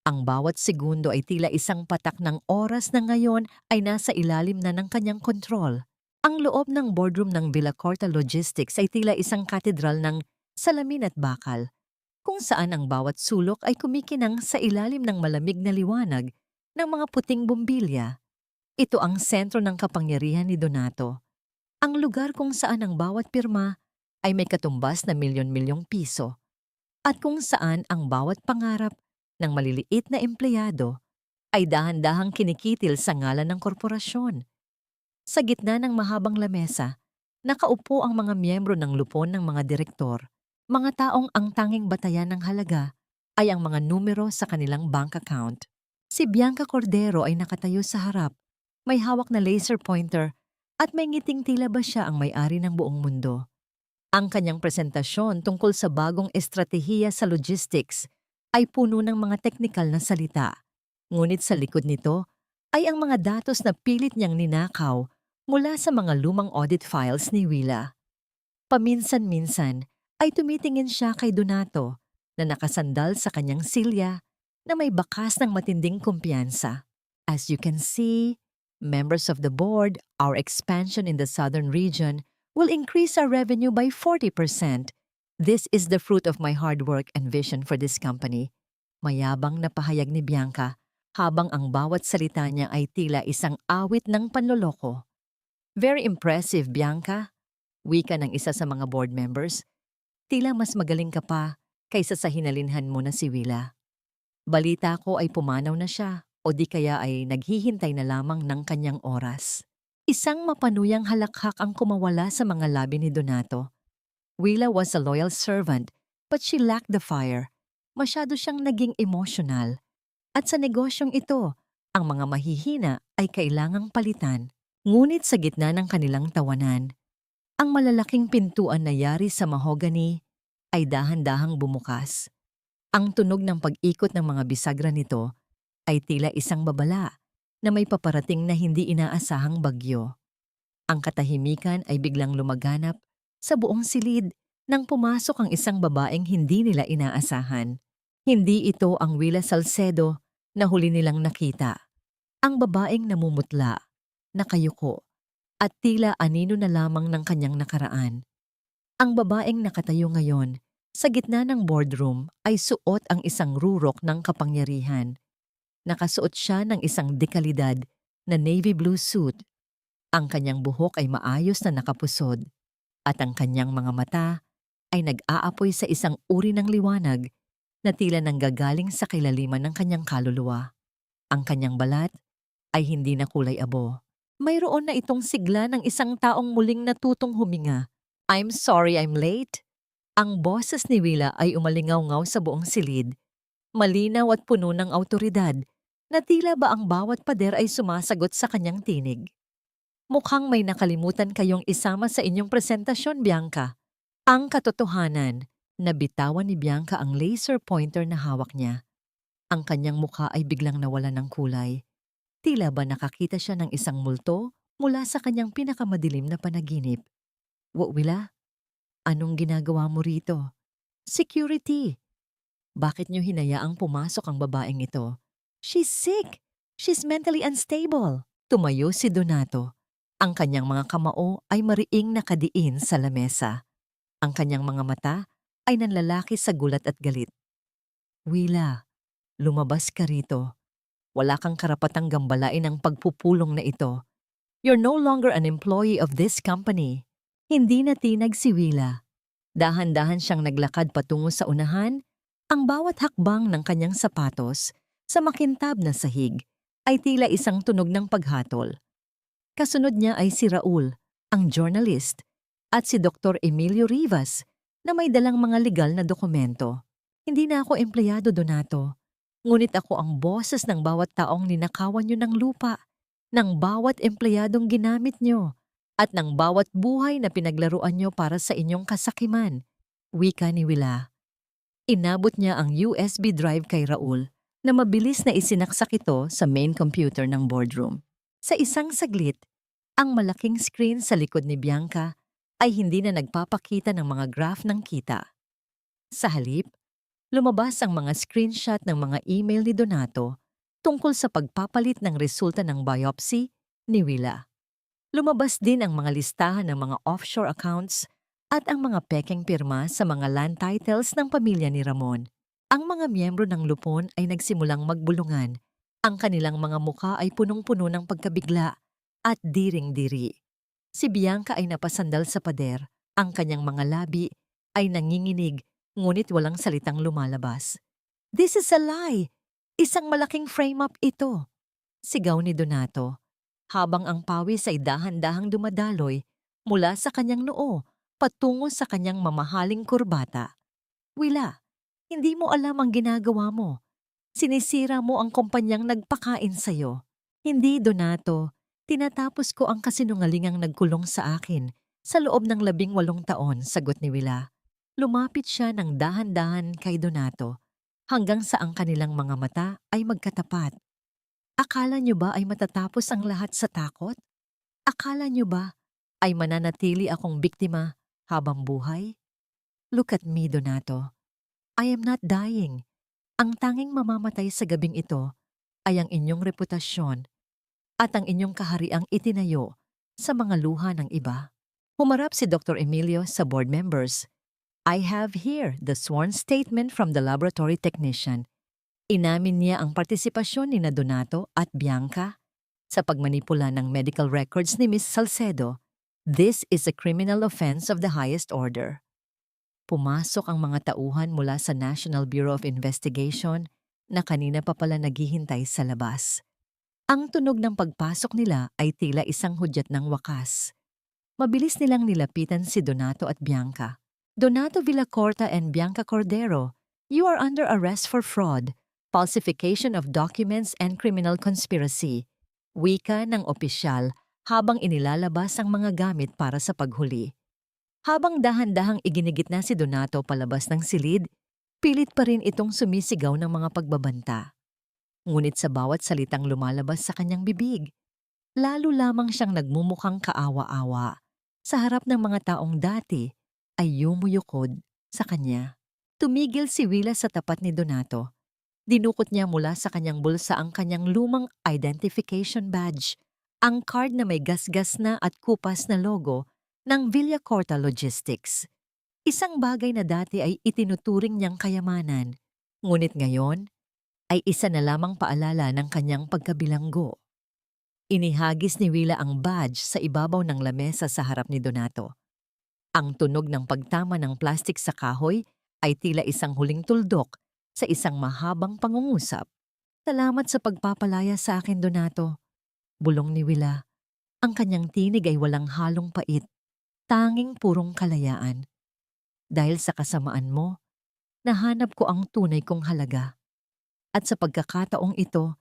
Ang bawat segundo ay tila isang patak ng oras na ngayon ay nasa ilalim na ng kanyang kontrol. Ang loob ng boardroom ng Villacorta Logistics ay tila isang katedral ng salamin at bakal, kung saan ang bawat sulok ay kumikinang sa ilalim ng malamig na liwanag ng mga puting bumbilya. Ito ang sentro ng kapangyarihan ni Donato. Ang lugar kung saan ang bawat pirma ay may katumbas na milyon-milyong piso at kung saan ang bawat pangarap ng maliliit na empleyado ay dahan-dahang kinikitil sa ngalan ng korporasyon. Sa gitna ng mahabang lamesa, nakaupo ang mga miyembro ng lupon ng mga direktor, mga taong ang tanging batayan ng halaga ay ang mga numero sa kanilang bank account. Si Bianca Cordero ay nakatayo sa harap, may hawak na laser pointer at may ngiting tila ba siya ang may-ari ng buong mundo. Ang kanyang presentasyon tungkol sa bagong estratehiya sa logistics ay puno ng mga teknikal na salita. Ngunit sa likod nito ay ang mga datos na pilit niyang ninakaw mula sa mga lumang audit files ni Willa. Paminsan-minsan ay tumitingin siya kay Donato na nakasandal sa kanyang silya na may bakas ng matinding kumpiyansa. As you can see, members of the board, our expansion in the southern region will increase our revenue by 40%. This is the fruit of my hard work and vision for this company. Mayabang na pahayag ni Bianca habang ang bawat salita niya ay tila isang awit ng panloloko. Very impressive, Bianca. Wika ng isa sa mga board members. Tila mas magaling ka pa kaysa sa hinalinhan mo na si Willa. Balita ko ay pumanaw na siya o di kaya ay naghihintay na lamang ng kanyang oras. Isang mapanuyang halakhak ang kumawala sa mga labi ni Donato. Willa was a loyal servant, but she lacked the fire. Masyado siyang naging emotional. At sa negosyong ito, ang mga mahihina ay kailangang palitan. Ngunit sa gitna ng kanilang tawanan, ang malalaking pintuan na yari sa mahogany ay dahan-dahang bumukas. Ang tunog ng pag-ikot ng mga bisagra nito ay tila isang babala na may paparating na hindi inaasahang bagyo. Ang katahimikan ay biglang lumaganap sa buong silid nang pumasok ang isang babaeng hindi nila inaasahan. Hindi ito ang Willa Salcedo na huli nilang nakita. Ang babaeng namumutla, nakayuko, at tila anino na lamang ng kanyang nakaraan. Ang babaeng nakatayo ngayon sa gitna ng boardroom ay suot ang isang rurok ng kapangyarihan. Nakasuot siya ng isang dekalidad na navy blue suit. Ang kanyang buhok ay maayos na nakapusod at ang kanyang mga mata ay nag-aapoy sa isang uri ng liwanag na tila nanggagaling sa kailaliman ng kanyang kaluluwa. Ang kanyang balat ay hindi na kulay abo. Mayroon na itong sigla ng isang taong muling natutong huminga. I'm sorry I'm late. Ang boses ni Willa ay umalingaw-ngaw sa buong silid. Malinaw at puno ng awtoridad na tila ba ang bawat pader ay sumasagot sa kanyang tinig. Mukhang may nakalimutan kayong isama sa inyong presentasyon, Bianca. Ang katotohanan, nabitawan ni Bianca ang laser pointer na hawak niya. Ang kanyang mukha ay biglang nawalan ng kulay. Tila ba nakakita siya ng isang multo mula sa kanyang pinakamadilim na panaginip. Willa, anong ginagawa mo rito? Security! Bakit niyo hinayaang pumasok ang babaeng ito? She's sick! She's mentally unstable! Tumayo si Donato. Ang kanyang mga kamao ay mariing nakadiin sa lamesa. Ang kanyang mga mata ay nanlalaki sa gulat at galit. Willa, lumabas ka rito. Wala kang karapatang gambalain ang pagpupulong na ito. You're no longer an employee of this company. Hindi natinag si Willa. Dahan-dahan siyang naglakad patungo sa unahan. Ang bawat hakbang ng kanyang sapatos sa makintab na sahig ay tila isang tunog ng paghatol. Kasunod niya ay si Raul, ang journalist, at si Dr. Emilio Rivas na may dalang mga legal na dokumento. Hindi na ako empleyado, Donato. Ngunit ako ang boses ng bawat taong ninakawan niyo ng lupa, ng bawat empleyadong ginamit niyo, at ng bawat buhay na pinaglaruan niyo para sa inyong kasakiman. Wika ni Willa. Inabot niya ang USB drive kay Raul na mabilis na isinaksak ito sa main computer ng boardroom. Sa isang saglit, ang malaking screen sa likod ni Bianca ay hindi na nagpapakita ng mga graph ng kita. Sa halip, lumabas ang mga screenshot ng mga email ni Donato tungkol sa pagpapalit ng resulta ng biopsy ni Willa. Lumabas din ang mga listahan ng mga offshore accounts at ang mga pekeng pirma sa mga land titles ng pamilya ni Ramon. Ang mga miyembro ng lupon ay nagsimulang magbulungan. Ang kanilang mga mukha ay punong-puno ng pagkabigla at diring-diri. Si Bianca ay napasandal sa pader, Ang kanyang mga labi ay nanginginig ngunit walang salitang lumalabas. "This is a lie! Isang malaking frame-up ito!" Sigaw ni Donato, habang ang pawis ay dahan-dahang dumadaloy mula sa kanyang noo patungo sa kanyang mamahaling kurbata. "Willa, hindi mo alam ang ginagawa mo. Sinisira mo ang kumpanyang nagpakain sa'yo." "Hindi, Donato. Tinatapos ko ang kasinungalingang nagkulong sa akin sa loob ng 18 taon," sagot ni Willa. Lumapit siya ng dahan-dahan kay Donato hanggang sa ang kanilang mga mata ay magkatapat. "Akala niyo ba ay matatapos ang lahat sa takot? Akala niyo ba ay mananatili akong biktima habang buhay? Look at me, Donato. I am not dying. Ang tanging mamamatay sa gabing ito ay ang inyong reputasyon at ang inyong kahariang itinayo sa mga luha ng iba." Humarap si Dr. Emilio sa board members. "I have here the sworn statement from the laboratory technician." Inamin niya ang partisipasyon ni Donato at Bianca sa pagmanipula ng medical records ni Miss Salcedo. "This is a criminal offense of the highest order." Pumasok ang mga tauhan mula sa National Bureau of Investigation na kanina pa pala naghihintay sa labas. Ang tunog ng pagpasok nila ay tila isang hudyat ng wakas. Mabilis nilang nilapitan si Donato at Bianca. "Donato Villacorta and Bianca Cordero, you are under arrest for fraud, falsification of documents and criminal conspiracy," wika ng opisyal habang inilalabas ang mga gamit para sa paghuli. Habang dahan-dahang iginigit na si Donato palabas ng silid, pilit pa rin itong sumisigaw ng mga pagbabanta. Ngunit sa bawat salitang lumalabas sa kanyang bibig, lalo lamang siyang nagmumukhang kaawa-awa sa harap ng mga taong dati ay yumuyukod sa kanya. Tumigil si Willa sa tapat ni Donato. Dinukot niya mula sa kanyang bulsa ang kanyang lumang identification badge, ang card na may gasgas na at kupas na logo ng Villacorta Logistics. Isang bagay na dati ay itinuturing niyang kayamanan, ngunit ngayon ay isa na lamang paalala ng kanyang pagkabilanggo. Inihagis ni Willa ang badge sa ibabaw ng lamesa sa harap ni Donato. Ang tunog ng pagtama ng plastik sa kahoy ay tila isang huling tuldok sa isang mahabang pangungusap. "Salamat sa pagpapalaya sa akin, Donato," bulong ni Willa. Ang kanyang tinig ay walang halong pait, tanging purong kalayaan. "Dahil sa kasamaan mo, nahanap ko ang tunay kong halaga. At sa pagkakataong ito,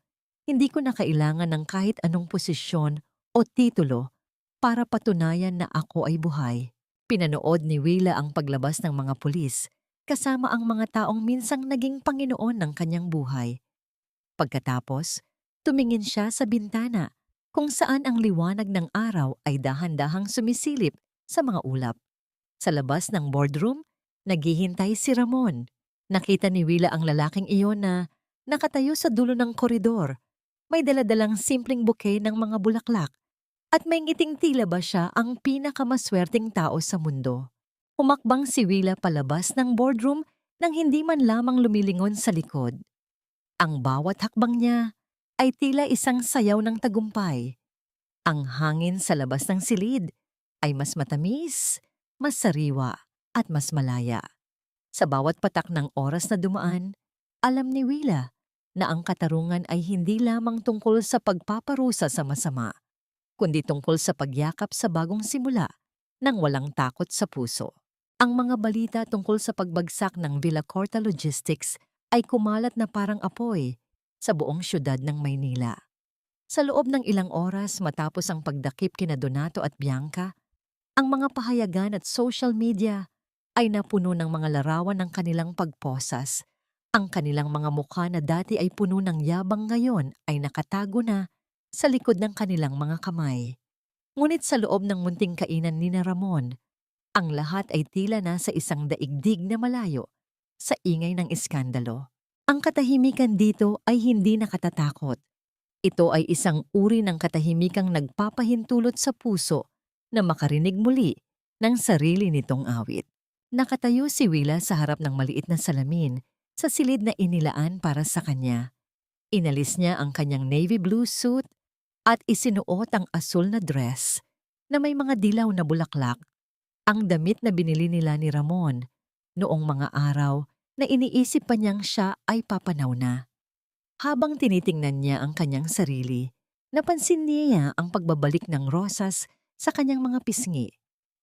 hindi ko na kailangan ng kahit anong posisyon o titulo para patunayan na ako ay buhay." Pinanood ni Willa ang paglabas ng mga pulis kasama ang mga taong minsang naging Panginoon ng kanyang buhay. Pagkatapos, tumingin siya sa bintana kung saan ang liwanag ng araw ay dahan-dahang sumisilip sa mga ulap. Sa labas ng boardroom, naghihintay si Ramon. Nakita ni Willa ang lalaking iyon na nakatayo sa dulo ng koridor. May daladalang simpleng bouquet ng mga bulaklak at may ngiting tila ba siya ang pinakamaswerteng tao sa mundo. Humakbang si Willa palabas ng boardroom nang hindi man lamang lumilingon sa likod. Ang bawat hakbang niya ay tila isang sayaw ng tagumpay. Ang hangin sa labas ng silid ay mas matamis, mas sariwa at mas malaya. Sa bawat patak ng oras na dumaan, alam ni Willa na ang katarungan ay hindi lamang tungkol sa pagpaparusa sa masama, kundi tungkol sa pagyakap sa bagong simula nang walang takot sa puso. Ang mga balita tungkol sa pagbagsak ng Villacorta Logistics ay kumalat na parang apoy sa buong syudad ng Maynila. Sa loob ng ilang oras matapos ang pagdakip kina Donato at Bianca, ang mga pahayagan at social media ay napuno ng mga larawan ng kanilang pagposas. Ang kanilang mga mukha na dati ay puno ng yabang ngayon ay nakatago na sa likod ng kanilang mga kamay. Ngunit sa loob ng munting kainan ni Ramon, ang lahat ay tila nasa isang daigdig na malayo sa ingay ng iskandalo. Ang katahimikan dito ay hindi nakatatakot. Ito ay isang uri ng katahimikang nagpapahintulot sa puso na makarinig muli ng sarili nitong awit. Nakatayo si Willa sa harap ng maliit na salamin sa silid na inilaan para sa kanya. Inalis niya ang kanyang navy blue suit at isinuot ang asul na dress na may mga dilaw na bulaklak. Ang damit na binili nila ni Ramon noong mga araw na iniisip pa niyang siya ay papanaw na. Habang tinitingnan niya ang kanyang sarili, napansin niya ang pagbabalik ng rosas sa kanyang mga pisngi.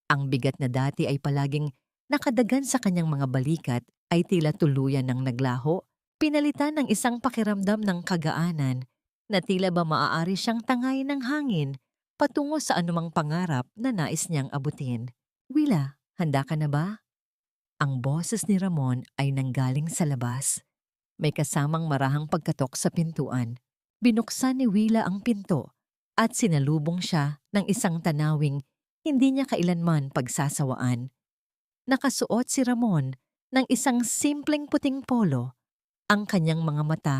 Ang bigat na dati ay palaging nakadagan sa kanyang mga balikat ay tila tuluyan ng naglaho, pinalitan ng isang pakiramdam ng kagaanan na tila ba maaari siyang tangayin ng hangin patungo sa anumang pangarap na nais niyang abutin. Wila, handa ka na ba? Ang boses ni Ramon ay nanggaling sa labas. May kasamang marahang pagkatok sa pintuan. Binuksan ni Wila ang pinto at sinalubong siya ng isang tanawing hindi niya kailanman pagsasawaan. Nakasuot si Ramon ng isang simpleng puting polo. Ang kanyang mga mata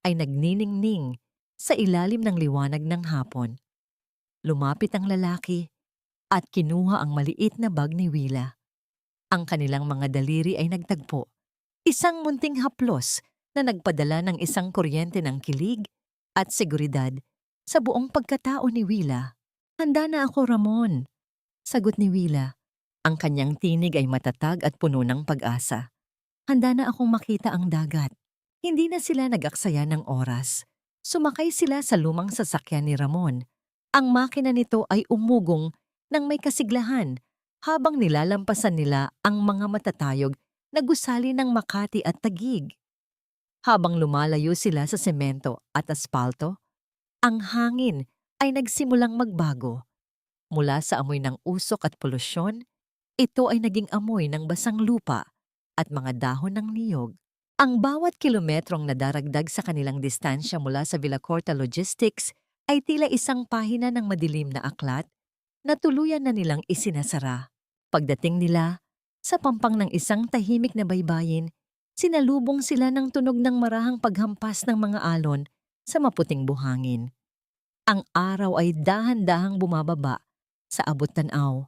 ay nagniningning sa ilalim ng liwanag ng hapon. Lumapit ang lalaki at kinuha ang maliit na bag ni Wila. Ang kanilang mga daliri ay nagtagpo. Isang munting haplos na nagpadala ng isang kuryente ng kilig at seguridad sa buong pagkatao ni Wila. Handa na ako, Ramon, sagot ni Wila. Ang kanyang tinig ay matatag at puno ng pag-asa. Handa na akong makita ang dagat. Hindi na sila nag-aksaya ng oras. Sumakay sila sa lumang sasakyan ni Ramon. Ang makina nito ay umugong ng may kasiglahan habang nilalampasan nila ang mga matatayog na gusali ng Makati at Taguig. Habang lumalayo sila sa semento at aspalto, ang hangin ay nagsimulang magbago. Mula sa amoy ng usok at polusyon, ito ay naging amoy ng basang lupa at mga dahon ng niyog. Ang bawat kilometrong nadaragdag sa kanilang distansya mula sa Villacorta Logistics ay tila isang pahina ng madilim na aklat na tuluyan na nilang isinasara. Pagdating nila sa pampang ng isang tahimik na baybayin, sinalubong sila ng tunog ng marahang paghampas ng mga alon sa maputing buhangin. Ang araw ay dahan-dahang bumababa sa abot-tanaw.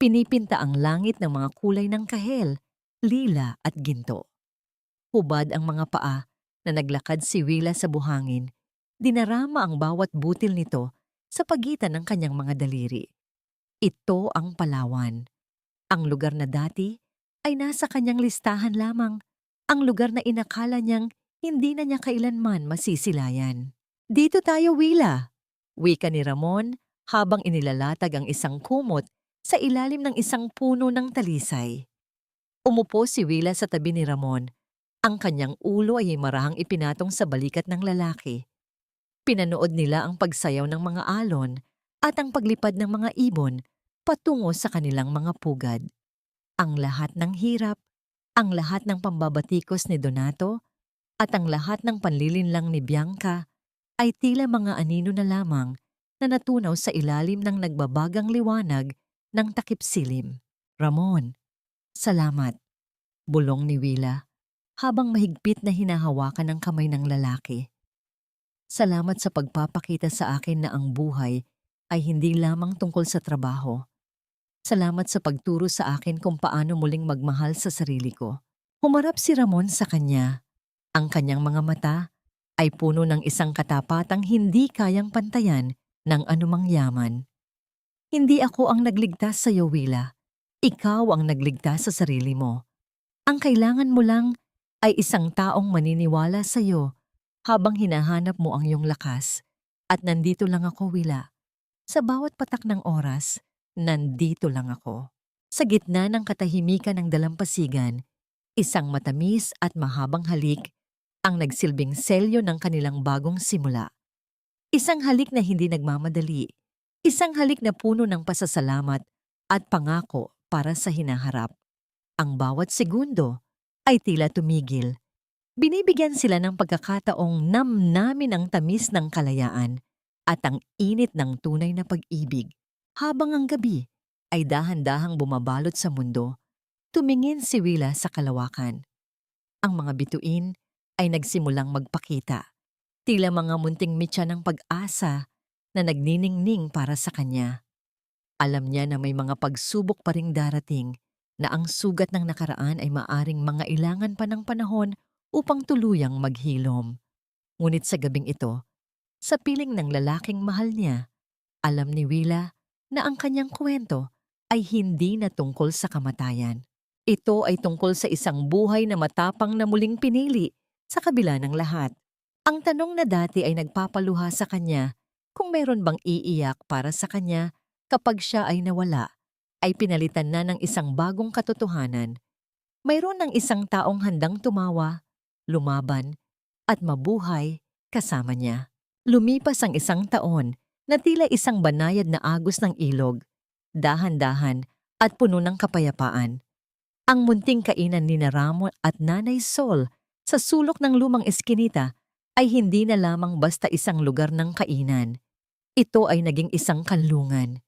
Pinipinta ang langit ng mga kulay ng kahel, lila at ginto. Hubad ang mga paa na naglakad si Wila sa buhangin. Dinarama ang bawat butil nito sa pagitan ng kanyang mga daliri. Ito ang Palawan. Ang lugar na dati ay nasa kanyang listahan lamang. Ang lugar na inakala niyang hindi na niya kailanman masisilayan. Dito tayo, Wila, wika ni Ramon habang inilalatag ang isang kumot sa ilalim ng isang puno ng talisay. Umupo si Wila sa tabi ni Ramon. Ang kanyang ulo ay marahang ipinatong sa balikat ng lalaki. Pinanood nila ang pagsayaw ng mga alon at ang paglipad ng mga ibon patungo sa kanilang mga pugad. Ang lahat ng hirap, ang lahat ng pambabatikos ni Donato, at ang lahat ng panlilinlang ni Bianca ay tila mga anino na lamang na natunaw sa ilalim ng nagbabagang liwanag ng takip silim. Ramon, salamat, bulong ni Wila habang mahigpit na hinahawakan ng kamay ng lalaki. Salamat sa pagpapakita sa akin na ang buhay ay hindi lamang tungkol sa trabaho. Salamat sa pagturo sa akin kung paano muling magmahal sa sarili ko. Humarap si Ramon sa kanya. Ang kanyang mga mata ay puno ng isang katapatang hindi kayang pantayan ng anumang yaman. Hindi ako ang nagligtas sa iyo, Wila. Ikaw ang nagligtas sa sarili mo. Ang kailangan mo lang ay isang taong maniniwala sa iyo habang hinahanap mo ang iyong lakas. At nandito lang ako, Wila. Sa bawat patak ng oras, nandito lang ako. Sa gitna ng katahimikan ng dalampasigan, isang matamis at mahabang halik ang nagsilbing selyo ng kanilang bagong simula. Isang halik na hindi nagmamadali. Isang halik na puno ng pasasalamat at pangako para sa hinaharap. Ang bawat segundo ay tila tumigil. Binibigyan sila ng pagkakataong namnamin ang tamis ng kalayaan at ang init ng tunay na pag-ibig. Habang ang gabi ay dahan-dahang bumabalot sa mundo, tumingin si Wila sa kalawakan. Ang mga bituin ay nagsimulang magpakita. Tila mga munting mitya ng pag-asa na nagniningning para sa kanya. Alam niya na may mga pagsubok pa ring darating, na ang sugat ng nakaraan ay maaring mangailangan pa ng panahon upang tuluyang maghilom. Ngunit sa gabing ito, sa piling ng lalaking mahal niya, alam ni Wila na ang kanyang kwento ay hindi na tungkol sa kamatayan. Ito ay tungkol sa isang buhay na matapang na muling pinili sa kabila ng lahat. Ang tanong na dati ay nagpapaluha sa kanya kung mayroon bang iiyak para sa kanya kapag siya ay nawala, ay pinalitan na ng isang bagong katotohanan. Mayroon ng isang taong handang tumawa, lumaban, at mabuhay kasama niya. Lumipas ang isang taon na tila isang banayad na agos ng ilog, dahan-dahan at puno ng kapayapaan. Ang munting kainan ni Ramon at Nanay Sol sa sulok ng lumang eskinita ay hindi na lamang basta isang lugar ng kainan. Ito ay naging isang kanlungan.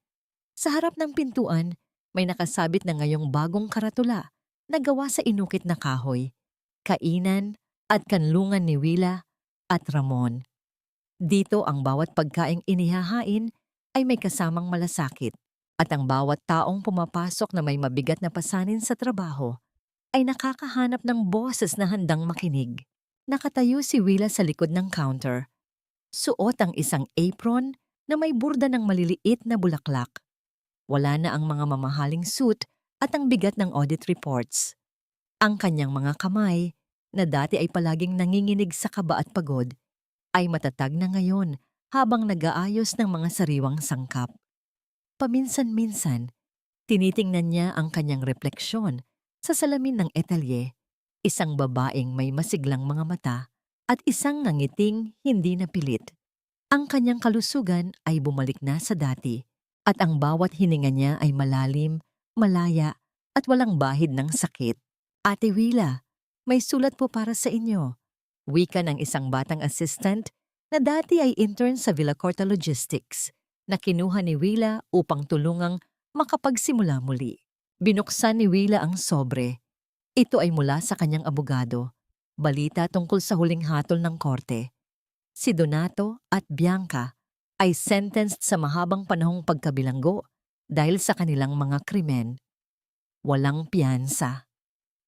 Sa harap ng pintuan, may nakasabit na ngayong bagong karatula na gawa sa inukit na kahoy, kainan at kanlungan ni Willa at Ramon. Dito ang bawat pagkaing inihahain ay may kasamang malasakit at ang bawat taong pumapasok na may mabigat na pasanin sa trabaho ay nakakahanap ng boses na handang makinig. Nakatayo si Willa sa likod ng counter. Suot ang isang apron na may burda ng maliliit na bulaklak. Wala na ang mga mamahaling suit at ang bigat ng audit reports. Ang kanyang mga kamay, na dati ay palaging nanginginig sa kaba at pagod, ay matatag na ngayon habang nag-aayos ng mga sariwang sangkap. Paminsan-minsan, tinitingnan niya ang kanyang refleksyon sa salamin ng etalye, isang babaeng may masiglang mga mata at isang ngangiting hindi napilit. Ang kanyang kalusugan ay bumalik na sa dati at ang bawat hininga niya ay malalim, malaya at walang bahid ng sakit. Ate Willa, may sulat po para sa inyo. Wika ng isang batang assistant na dati ay intern sa Villacorta Logistics na kinuha ni Willa upang tulungang makapagsimula muli. Binuksan ni Willa ang sobre. Ito ay mula sa kanyang abogado. Balita tungkol sa huling hatol ng korte. Si Donato at Bianca ay sentenced sa mahabang panahong pagkabilanggo dahil sa kanilang mga krimen. Walang piyansa.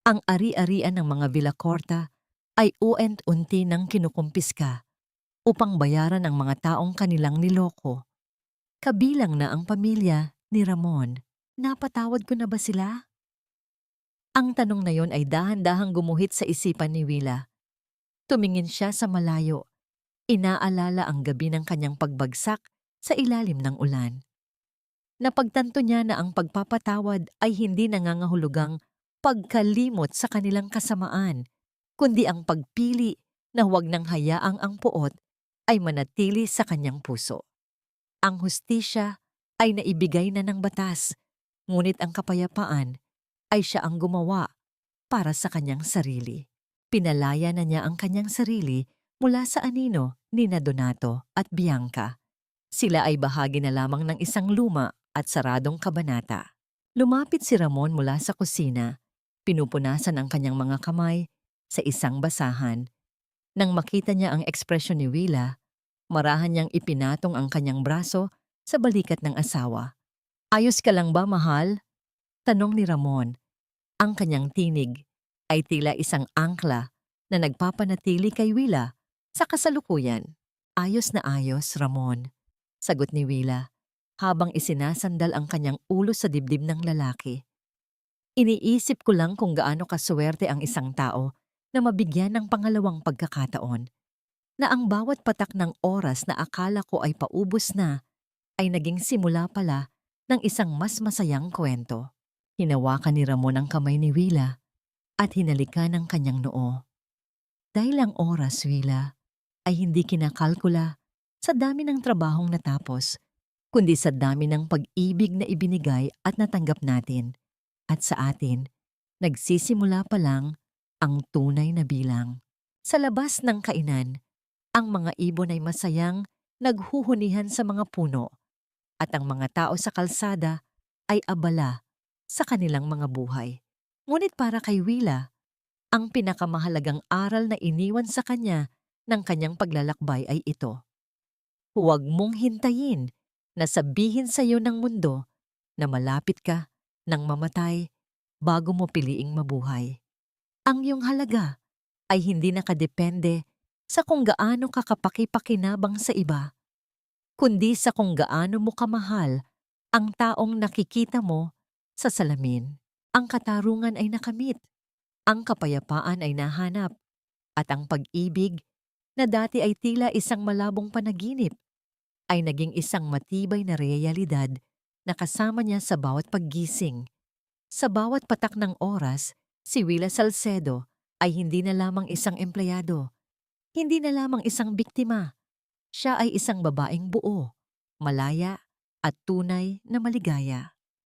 Ang ari-arian ng mga Villacorta ay unti ng kinukumpiska upang bayaran ang mga taong kanilang niloko. Kabilang na ang pamilya ni Ramon. Napatawad ko na ba sila? Ang tanong na yon ay dahan-dahang gumuhit sa isipan ni Willa. Tumingin siya sa malayo. Inaalala ang gabi ng kanyang pagbagsak sa ilalim ng ulan. Napagtanto niya na ang pagpapatawad ay hindi nangangahulugang pagkalimot sa kanilang kasamaan, kundi ang pagpili na huwag nang hayaang ang puot ay manatili sa kanyang puso. Ang hustisya ay naibigay na ng batas, ngunit ang kapayapaan ay siya ang gumawa para sa kanyang sarili. Pinalaya na niya ang kanyang sarili mula sa anino ni Donato at Bianca. Sila ay bahagi na lamang ng isang luma at saradong kabanata. Lumapit si Ramon mula sa kusina, pinupunasan ang kanyang mga kamay sa isang basahan. Nang makita niya ang ekspresyon ni Willa, marahan niyang ipinatong ang kanyang braso sa balikat ng asawa. Ayos ka lang ba, mahal? Tanong ni Ramon. Ang kanyang tinig ay tila isang angkla na nagpapanatili kay Willa sa kasalukuyan. Ayos na ayos, Ramon, sagot ni Willa habang isinasandal ang kanyang ulo sa dibdib ng lalaki. Iniisip ko lang kung gaano kaswerte ang isang tao na mabigyan ng pangalawang pagkakataon, na ang bawat patak ng oras na akala ko ay paubos na ay naging simula pala ng isang mas masayang kwento. Hinawakan ni Ramon ang kamay ni Willa at hinalikan ang kanyang noo. Dahil ang oras, Willa, ay hindi kinakalkula sa dami ng trabahong natapos, kundi sa dami ng pag-ibig na ibinigay at natanggap natin. At sa atin, nagsisimula pa lang ang tunay na bilang. Sa labas ng kainan, ang mga ibon ay masayang naghuhunihan sa mga puno at ang mga tao sa kalsada ay abala sa kanilang mga buhay. Ngunit para kay Willa, ang pinakamahalagang aral na iniwan sa kanya ng kanyang paglalakbay ay ito. Huwag mong hintayin na sabihin sa iyo ng mundo na malapit ka ng mamatay bago mo piliing mabuhay. Ang iyong halaga ay hindi nakadepende sa kung gaano ka kapaki-pakinabang sa iba, kundi sa kung gaano mo kamahal ang taong nakikita mo Sa salamin, ang katarungan ay nakamit, ang kapayapaan ay nahanap, at ang pag-ibig na dati ay tila isang malabong panaginip ay naging isang matibay na realidad na kasama niya sa bawat paggising. Sa bawat patak ng oras, si Willa Salcedo ay hindi na lamang isang empleyado, hindi na lamang isang biktima. Siya ay isang babaeng buo, malaya, at tunay na maligaya.